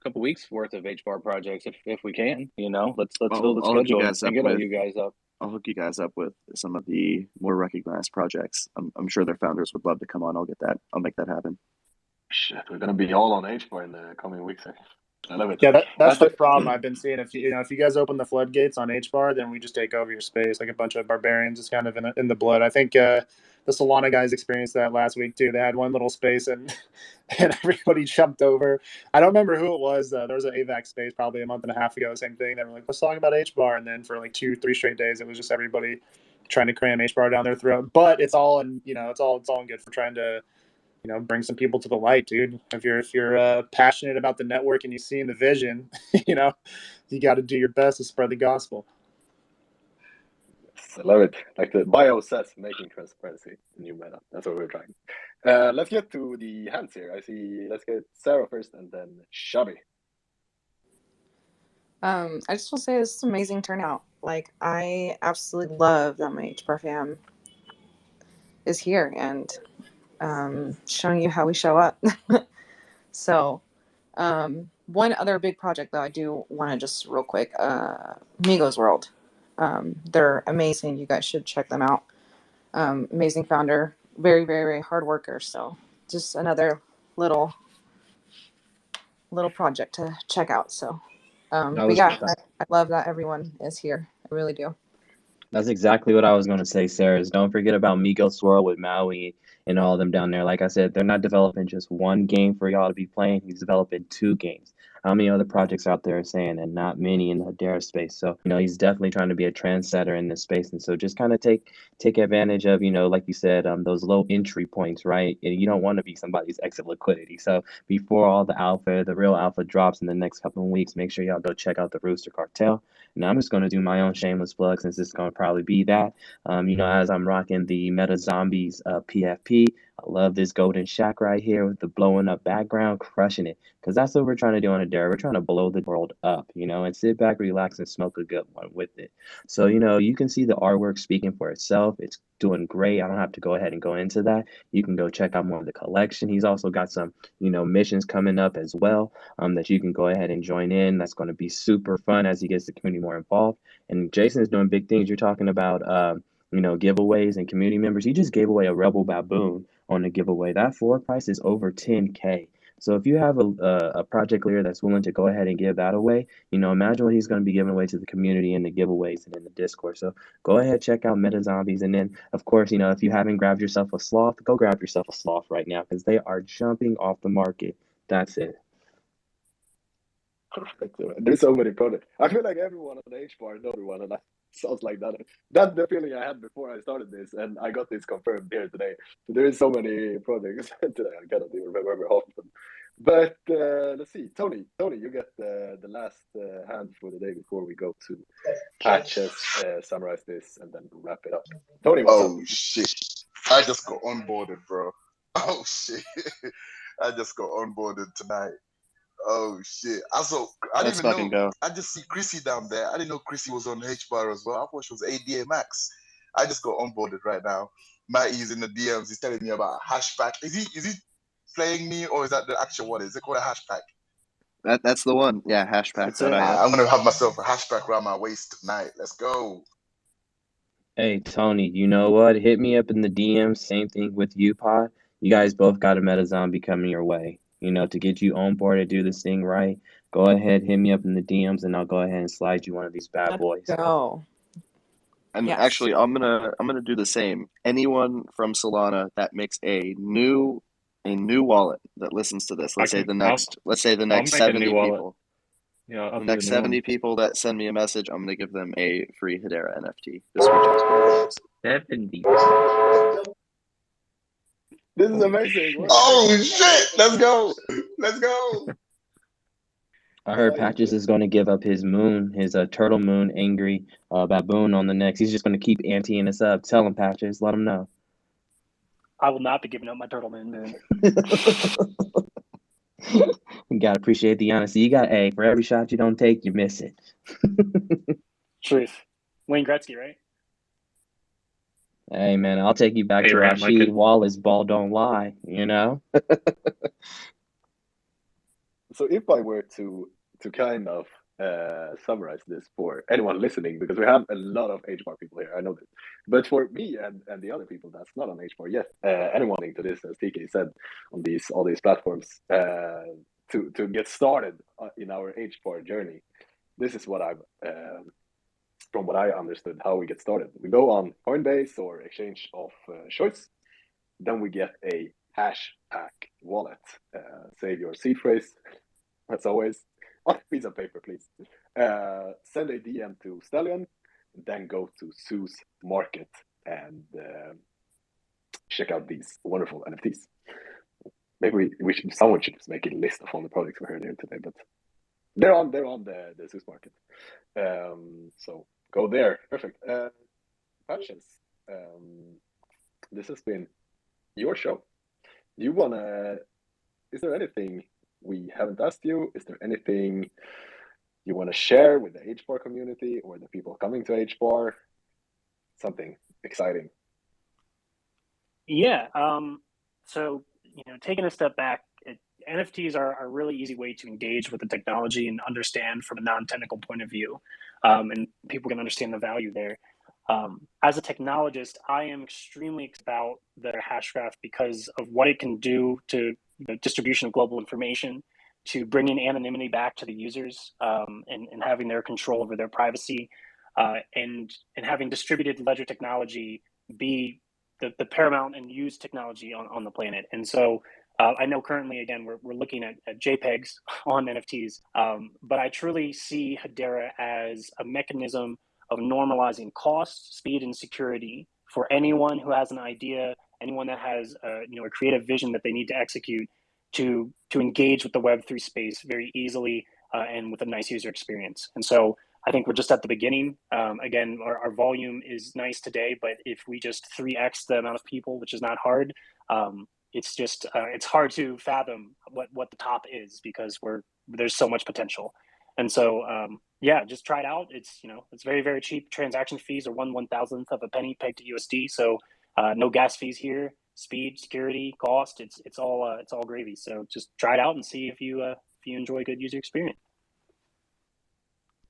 couple weeks worth of HBAR projects if we can. Let's I'll fill the I'll hook you schedule guys and up get all with you guys up. I'll hook you guys up with some of the more recognized projects. I'm sure their founders would love to come on. I'll make that happen. Shit, we're gonna be all on HBAR in the coming weeks. I love it. Yeah, that's the it. problem I've been seeing. If you guys open the floodgates on HBAR, then we just take over your space like a bunch of barbarians. It's kind of in the blood. I think the Solana guys experienced that last week too. They had one little space and everybody jumped over. I don't remember who it was. There was an AVAX space probably a month and a half ago. Same thing. They were like, let's talk about HBAR, and then for like 2-3 straight days, it was just everybody trying to cram HBAR down their throat. But it's all in it's all in good for trying to bring some people to the light, dude. If you're passionate about the network and you see the vision, you got to do your best to spread the gospel. Yes, I love it. Like the bio says, making transparency a new meta. That's what we're trying. Let's get to the hands here. Let's get Sarah first and then Shabby. I just want to say this is an amazing turnout. Like, I absolutely love that my HBAR fam is here and showing you how we show up. So, one other big project though, I do want to just real quick, Migos World. They're amazing. You guys should check them out. Amazing founder, very, very, very hard worker. So just another little project to check out. So, but yeah, I love that everyone is here. I really do. That's exactly what I was going to say, Sarah. Is don't forget about Migos Swirl with Maui and all of them down there. Like I said, they're not developing just one game for y'all to be playing. He's developing 2 games. How many other projects out there are saying that? Not many in the Hedera space. So, he's definitely trying to be a trendsetter in this space. And so just kind of take advantage of, like you said, those low entry points, right? And you don't want to be somebody's exit liquidity. So before all the real alpha drops in the next couple of weeks, make sure y'all go check out the Rooster Cartel. Now I'm just going to do my own shameless plug since it's going to probably be that. As I'm rocking the Meta Zombies PFP, I love this golden shack right here with the blowing up background, crushing it. Because that's what we're trying to do on Hedera. We're trying to blow the world up, and sit back, relax, and smoke a good one with it. So, you can see the artwork speaking for itself. It's doing great. I don't have to go ahead and go into that. You can go check out more of the collection. He's also got some, missions coming up as well that you can go ahead and join in. That's going to be super fun as he gets the community more involved. And Jason is doing big things. You're talking about, giveaways and community members. He just gave away a Rebel Baboon on the giveaway. That floor price is over 10K. So if you have a project leader that's willing to go ahead and give that away, imagine what he's going to be giving away to the community in the giveaways and in the Discord. So go ahead, check out Meta Zombies. And then, of course, if you haven't grabbed yourself a sloth, go grab yourself a sloth right now because they are jumping off the market. That's it. Perfect. There's so many projects. I feel like everyone on the HBAR knows everyone, and that sounds like that. That's the feeling I had before I started this, and I got this confirmed here today. So there is so many projects today. I cannot even remember half of them. But let's see, Tony, you get the last hand for the day before we go to patches, summarize this, and then wrap it up. Tony, what's up? Oh shit! I just got onboarded, bro. Oh shit! I just got onboarded tonight. Oh shit! I Let's didn't even fucking know. go. I just see Chrissy down there. I didn't know Chrissy was on HBAR as well. I thought she was ADA Max. I just got onboarded right now. Matty's in the DMs. He's telling me about a hashpack. Is he playing me or is that the actual one? Is it called a hashpack? That's the one. Yeah, hashpack. I'm gonna have myself a hashpack around my waist tonight. Let's go. Hey, Tony, you know what? Hit me up in the DMs. Same thing with you, Pod. You guys both got a Meta Zombie coming your way. To get you on board and do this thing right, go ahead, hit me up in the DMs, and I'll go ahead and slide you one of these bad boys. Go. And Yes. actually, I'm gonna do the same. Anyone from Solana that makes a new wallet that listens to this. Let's say the next 70 people. Yeah, the next 70 people that send me a message, I'm gonna give them a free Hedera NFT. Just reach out. 70. This is amazing. Oh shit! Let's go! Let's go! I heard Patches is going to give up his Turtle Moon Angry Baboon on the next. He's just going to keep anteing us up. Tell him, Patches. Let him know. I will not be giving up my Turtle Moon, man. You got to appreciate the honesty. You got, for every shot you don't take, you miss it. Truth. Wayne Gretzky, right? Hey, man, I'll take you back to Rasheed Wallace, ball don't lie, So if I were to kind of summarize this for anyone listening, because we have a lot of HBAR people here, I know this, but for me and the other people that's not on HBAR yet, anyone into this, as TK said, on all these platforms, to get started in our HBAR journey, this is what I've from what I understood how we get started. We go on Coinbase or exchange of choice, then we get a Hashpack wallet. Save your seed phrase, as always, on a piece of paper, please. Send a DM to Stallion, then go to Sue's Market and check out these wonderful NFTs. Maybe someone should just make a list of all the products we heard here today, but they're on the Sue's Market. So go there. Perfect. Patches. This has been your show. Is there anything we haven't asked you? Is there anything you want to share with the HBAR community or the people coming to HBAR? Something exciting. Yeah. So, taking a step back, NFTs are a really easy way to engage with the technology and understand from a non-technical point of view, and people can understand the value there. As a technologist, I am extremely excited about the Hashgraph because of what it can do to the distribution of global information, to bringing anonymity back to the users, and having their control over their privacy, and having distributed ledger technology be the paramount and used technology on the planet. And so I know currently, again, we're looking at JPEGs on NFTs, but I truly see Hedera as a mechanism of normalizing cost, speed, and security for anyone who has an idea, anyone that has a creative vision that they need to execute to engage with the Web3 space very easily and with a nice user experience. And so I think we're just at the beginning. Again, our volume is nice today, but if we just 3x the amount of people, which is not hard, it's hard to fathom what the top is because there's so much potential. And so, just try it out. It's very, very cheap. Transaction fees are 1/1000th of a penny pegged to USD. So no gas fees here. Speed, security, cost. It's all gravy. So just try it out and see if you enjoy a good user experience.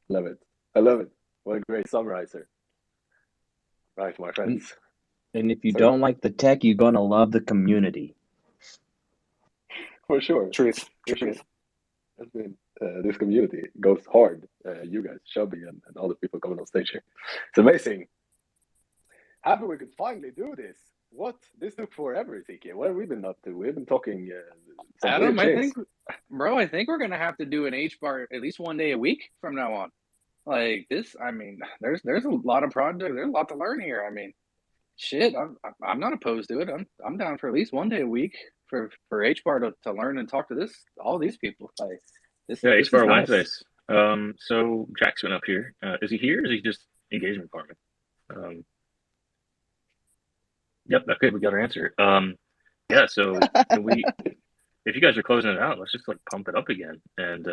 Love it. I love it. What a great summarizer. Right, my friends. And if you don't like the tech, you're gonna love the community. For sure. Truth. That's been this community goes hard. You guys, Shelby and all the people coming on stage here. It's amazing. Happy we could finally do this. What? This took forever, TK. What have we been up to? We've been talking. Adam, I think we're gonna have to do an HBAR at least one day a week from now on. Like this, I mean, there's a lot of projects. There's a lot to learn here. I mean, shit, I'm not opposed to it. I'm down for at least one day a week for HBAR to learn and talk to all these people. Like this. Yeah, this HBAR nice. Wednesdays. So Jack's been up here. Is he here? Or is he just engagement farming? Yep. Okay, we got our answer. Yeah. So if you guys are closing it out, let's just like pump it up again and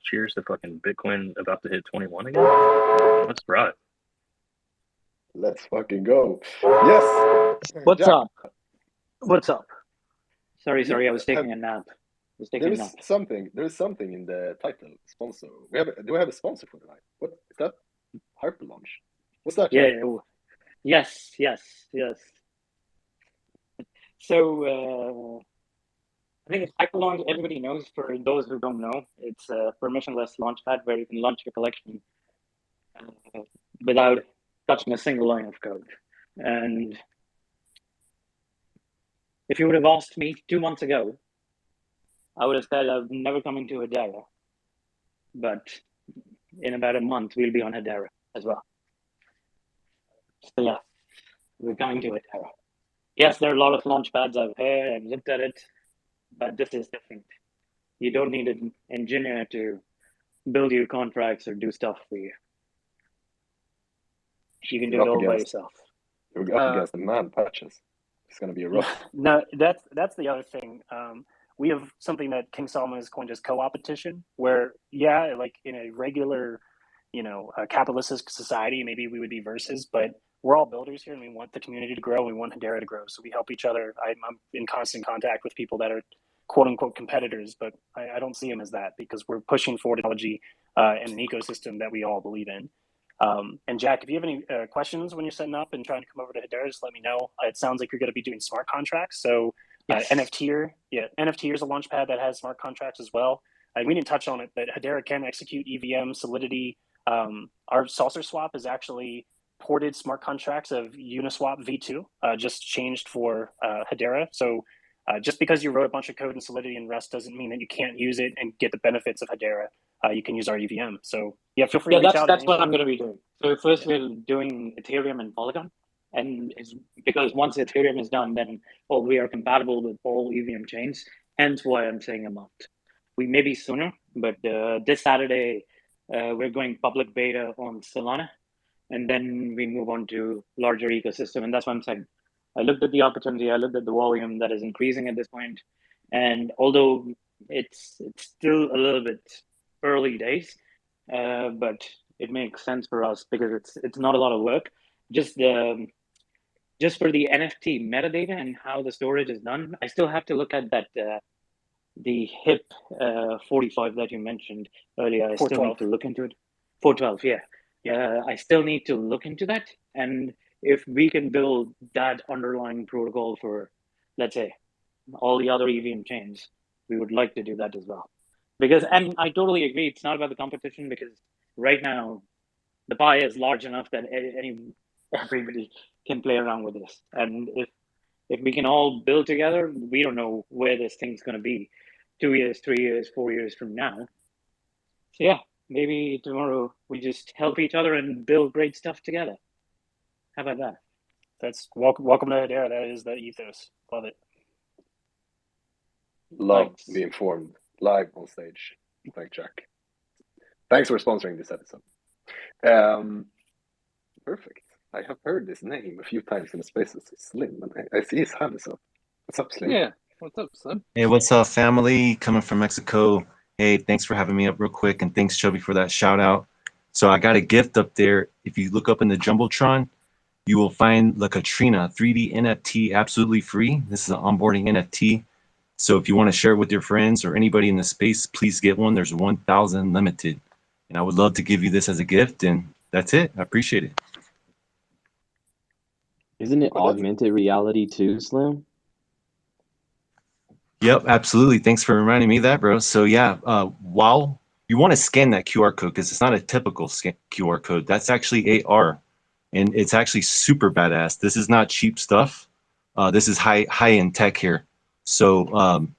cheers to fucking Bitcoin about to hit 21 again. Let's ride. Let's fucking go. Yes. What's Jack. up? What's up? Sorry, I was taking a nap. There's something in the title. Sponsor. Do we have a sponsor for tonight? What is that? Hyper Launch. What's that? Yeah. Yes. So I think it's Hyper Launch. Everybody knows. For those who don't know, it's a permissionless launchpad where you can launch your collection without touching a single line of code. And if you would have asked me 2 months ago, I would have said I'm never coming to Hedera. But in about a month, we'll be on Hedera as well. So yeah, we're coming to Hedera. Yes, there are a lot of launchpads out here. I've looked at it, but this is different. You don't need an engineer to build your contracts or do stuff for you. You can do it all by yourself. You're up against the man, Patches. It's going to be a rough. No, that's the other thing. We have something that King Solomon has coined as co-opetition, where like in a regular, capitalist society, maybe we would be versus, but we're all builders here, and we want the community to grow. And we want Hedera to grow, so we help each other. I'm in constant contact with people that are quote unquote competitors, but I don't see them as that, because we're pushing forward technology and an ecosystem that we all believe in. And Jack, if you have any questions when you're setting up and trying to come over to Hedera, just let me know. It sounds like you're going to be doing smart contracts. So Yes. NFTer is a launchpad that has smart contracts as well. We didn't touch on it, but Hedera can execute EVM, Solidity. Our Saucer Swap is actually ported smart contracts of Uniswap v2, just changed for Hedera. So just because you wrote a bunch of code in Solidity and Rust doesn't mean that you can't use it and get the benefits of Hedera. You can use our EVM. So yeah, feel free to reach out. That's what I'm going to be doing. So first we're doing Ethereum and Polygon, and it's because once Ethereum is done, then we are compatible with all EVM chains. Hence why I'm saying a month. We may be sooner, but this Saturday we're going public beta on Solana, and then we move on to larger ecosystem. And that's what I'm saying. I looked at the opportunity, I looked at the volume that is increasing at this point, and although it's still a little bit early days, but it makes sense for us because it's not a lot of work. Just for the NFT metadata and how the storage is done, I still have to look at that the HIP 45 that you mentioned earlier. I still need to look into it. 412, yeah. I still need to look into that, and if we can build that underlying protocol for, let's say, all the other EVM chains, we would like to do that as well. And I totally agree, it's not about the competition, because right now the pie is large enough that everybody can play around with this. And if we can all build together, we don't know where this thing's going to be 2 years, 3 years, 4 years from now. So yeah, maybe tomorrow we just help each other and build great stuff together. How about that? That's welcome to Hedera. That is the ethos. Love it. Love being formed live on stage. Thank Jack. Thanks for sponsoring this episode. Perfect. I have heard this name a few times in the spaces. Slim, and I see his hand is up. What's up, Slim? Yeah. What's up, Slim? Hey, what's up, family? Coming from Mexico. Hey, thanks for having me up real quick, and thanks, Chubby, for that shout out. So I got a gift up there. If you look up in the Jumbotron, you will find La Katrina 3D NFT absolutely free. This is an onboarding NFT. So if you want to share it with your friends or anybody in the space, please get one. There's 1,000 limited. And I would love to give you this as a gift. And that's it. I appreciate it. Isn't it augmented reality too, Slim? Yep, absolutely. Thanks for reminding me of that, bro. So yeah, while you want to scan that QR code, because it's not a typical QR code. That's actually AR. And it's actually super badass. This is not cheap stuff. This is high-end tech here. So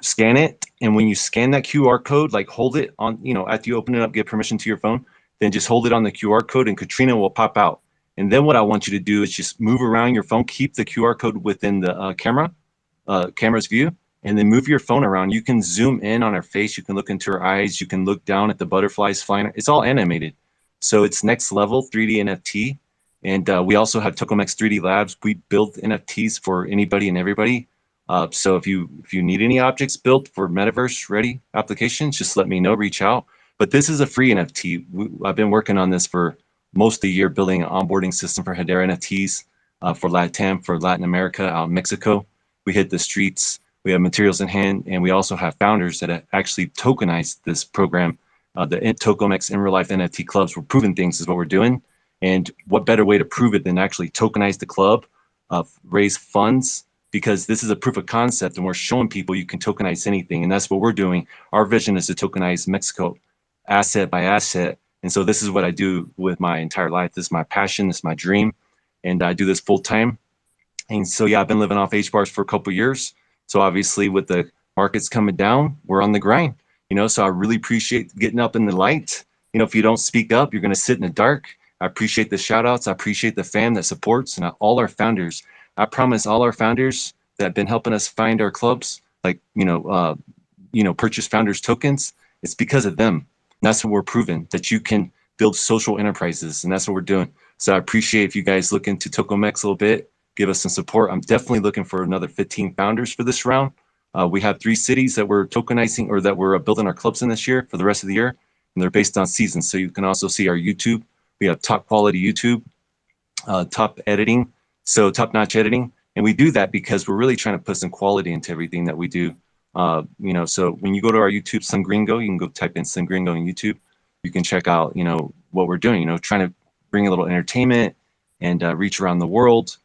scan it, and when you scan that QR code, like hold it on, after you open it up, get permission to your phone, then just hold it on the QR code and Katrina will pop out. And then what I want you to do is just move around your phone, keep the QR code within the camera's view, and then move your phone around. You can zoom in on her face, you can look into her eyes, you can look down at the butterflies flying. It's all animated. So it's next level 3D NFT. And we also have Tokamex 3D Labs. We build NFTs for anybody and everybody. So if you need any objects built for metaverse ready applications, just let me know, reach out. But this is a free NFT. I've been working on this for most of the year, building an onboarding system for Hedera NFTs for LATAM, for Latin America, out in Mexico. We hit the streets, we have materials in hand, and we also have founders that actually tokenized this program. The Tokamex in real life NFT clubs, we're proving things is what we're doing. And what better way to prove it than actually tokenize the club, raise funds, because this is a proof of concept and we're showing people you can tokenize anything. And that's what we're doing. Our vision is to tokenize Mexico asset by asset. And so this is what I do with my entire life. This is my passion, this is my dream. And I do this full time. And so, yeah, I've been living off HBARs for a couple of years. So obviously with the markets coming down, we're on the grind, so I really appreciate getting up in the light. If you don't speak up, you're going to sit in the dark. I appreciate the shout outs. I appreciate the fam that supports and all our founders. I promise all our founders that have been helping us find our clubs, like, purchase founders tokens. It's because of them. And that's what we're proving, that you can build social enterprises. And that's what we're doing. So I appreciate if you guys look into Tokamex a little bit, give us some support. I'm definitely looking for another 15 founders for this round. We have 3 cities that we're tokenizing or that we're building our clubs in this year for the rest of the year. And they're based on seasons. So you can also see our YouTube. We have top quality YouTube, top editing, so top notch editing. And we do that because we're really trying to put some quality into everything that we do. So when you go to our YouTube, Sun Gringo, you can go type in Sun Gringo on YouTube. You can check out, what we're doing, trying to bring a little entertainment and reach around the world,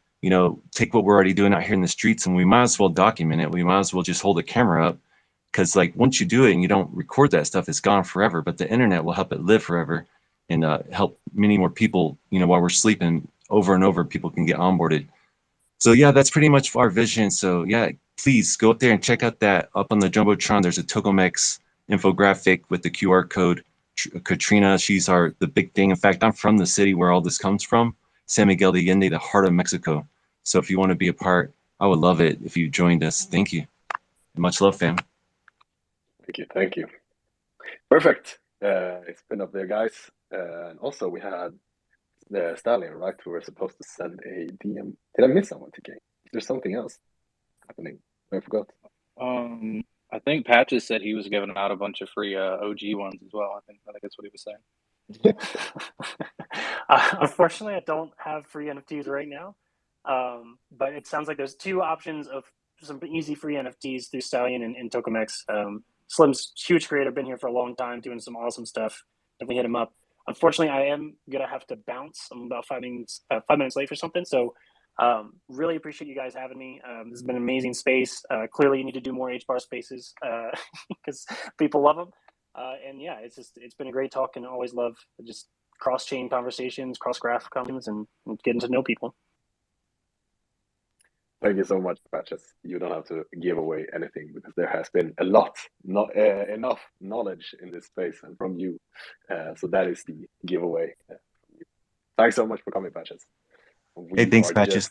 take what we're already doing out here in the streets, and we might as well document it. We might as well just hold a camera up, because like once you do it and you don't record that stuff, it's gone forever, but the internet will help it live forever and help many more people, while we're sleeping over and over, people can get onboarded. So yeah, that's pretty much our vision. So yeah, please go up there and check out that up on the Jumbotron. There's a Togomex infographic with the QR code. Katrina, she's the big thing. In fact, I'm from the city where all this comes from, San Miguel de Allende, the heart of Mexico. So if you want to be a part, I would love it if you joined us. Thank you. Much love, fam. Thank you. Perfect. It's been up there, guys. And also we had the Stallion, right? We were supposed to send a DM. Did I miss someone, TK? Is there something else happening? I forgot. I think Patches said he was giving out a bunch of free OG ones as well. I think that's what he was saying. Unfortunately, I don't have free NFTs right now, but it sounds like there's two options of some easy free NFTs through Stallion and Tokamex. Slim's huge creator, been here for a long time, doing some awesome stuff. Definitely hit him up. Unfortunately, I am gonna have to bounce. I'm about 5 minutes late for something. So, really appreciate you guys having me. This has been an amazing space. Clearly, you need to do more HBAR spaces because people love them. And yeah, it's been a great talk, and always love just cross-chain conversations, cross-graph conversations, and getting to know people. Thank you so much, Patches. You don't have to give away anything because there has been a lot, not enough knowledge in this space and from you. So that is the giveaway. Thanks so much for coming, Patches. Hey, thanks, Patches.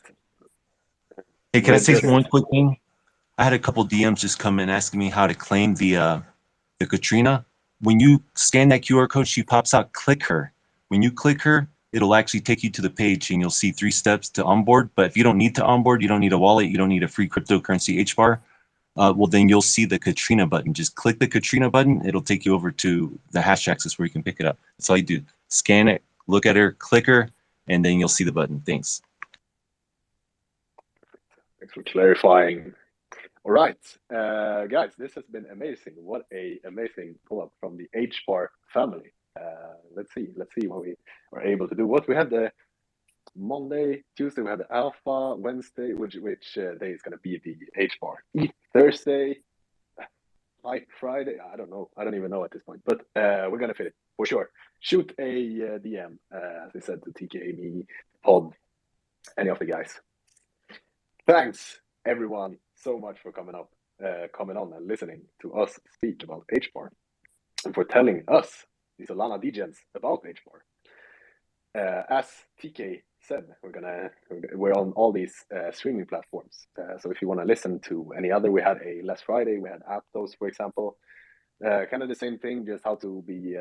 Hey, can I say one quick thing? I had a couple DMs just come in asking me how to claim the Katrina. When you scan that QR code, she pops out. Click her. When you click her, it'll actually take you to the page and you'll see 3 steps to onboard. But if you don't need to onboard, you don't need a wallet, you don't need a free cryptocurrency HBAR, well, then you'll see the Katrina button. Just click the Katrina button. It'll take you over to the hash access where you can pick it up. That's all you do. Scan it, look at her, click her, and then you'll see the button. Thanks. Thanks for clarifying. All right, guys, this has been amazing. What a amazing pull-up from the HBAR family. Let's see what we were able to do. What we had the Monday, Tuesday, we had the Alpha, Wednesday, which day is going to be the HBAR? Thursday, like Friday, I don't know. I don't even know at this point, but we're going to fit it for sure. Shoot a DM, as I said, to TK, me, Pod, any of the guys. Thanks, everyone, so much for coming on and listening to us speak about HBAR and for telling us, these Solana degens, about HBAR. As TK said, we're on all these streaming platforms. So if you want to listen to any other, we had a last Friday, we had Aptos, for example. Kind of the same thing, just how to be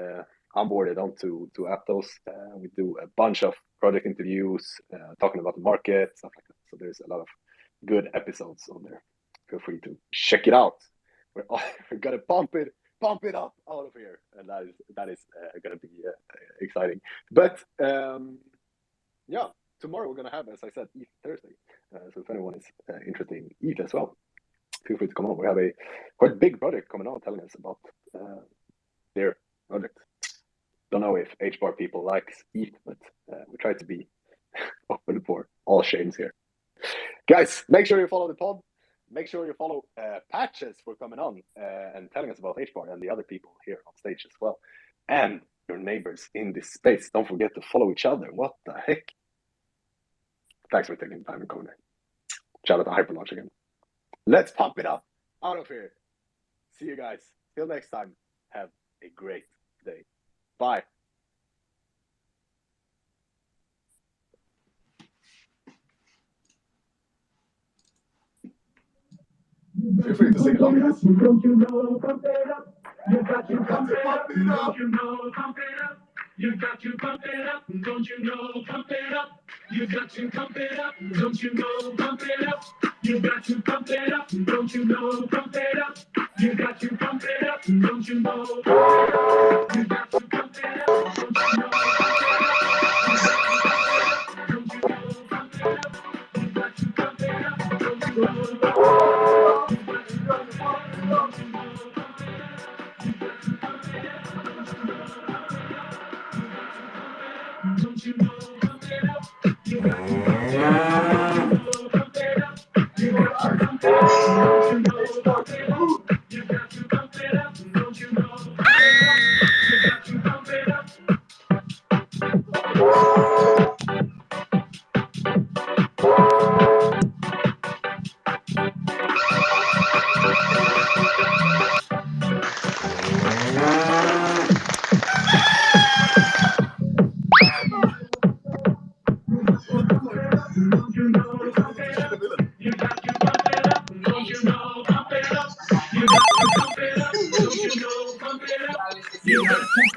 onboarded onto Aptos. We do a bunch of project interviews, talking about the market, stuff like that. So there's a lot of good episodes on there. Feel free to check it out. We're gonna pump it up out of here, and that is gonna be exciting. But yeah, tomorrow we're gonna have, as I said, ETH Thursday. So if anyone is interested in ETH as well, feel free to come on. We have a quite big project coming on, telling us about their project. Don't know if HBAR people likes ETH, but we try to be open for all shades here. Guys, make sure you follow the pod. Make sure you follow Patches for coming on and telling us about HBAR and the other people here on stage as well. And your neighbors in this space. Don't forget to follow each other. What the heck? Thanks for taking the time and coming in. Shout out to Hyperlaunch again. Let's pump it up. Out of here. See you guys. Till next time. Have a great day. Bye. Feel free to sing along. Don't you know, pump it up. You got to pump it up. Don't you know, pump it up. You got to pump it up. Don't you know, pump it up. You got to pump it up. Don't you know, pump it up. You got to pump it up. Don't you know, pump it up. You got to pump it up. Don't you know, pump it up. You got to pump it up. Don't you know, pump it up. Don't you know, pump it up. You got to pump it up. Don't you know, pump it up. You got to pump it up, don't you know? Pump it up. You got to pump it up, don't you know? Pump it up. You got to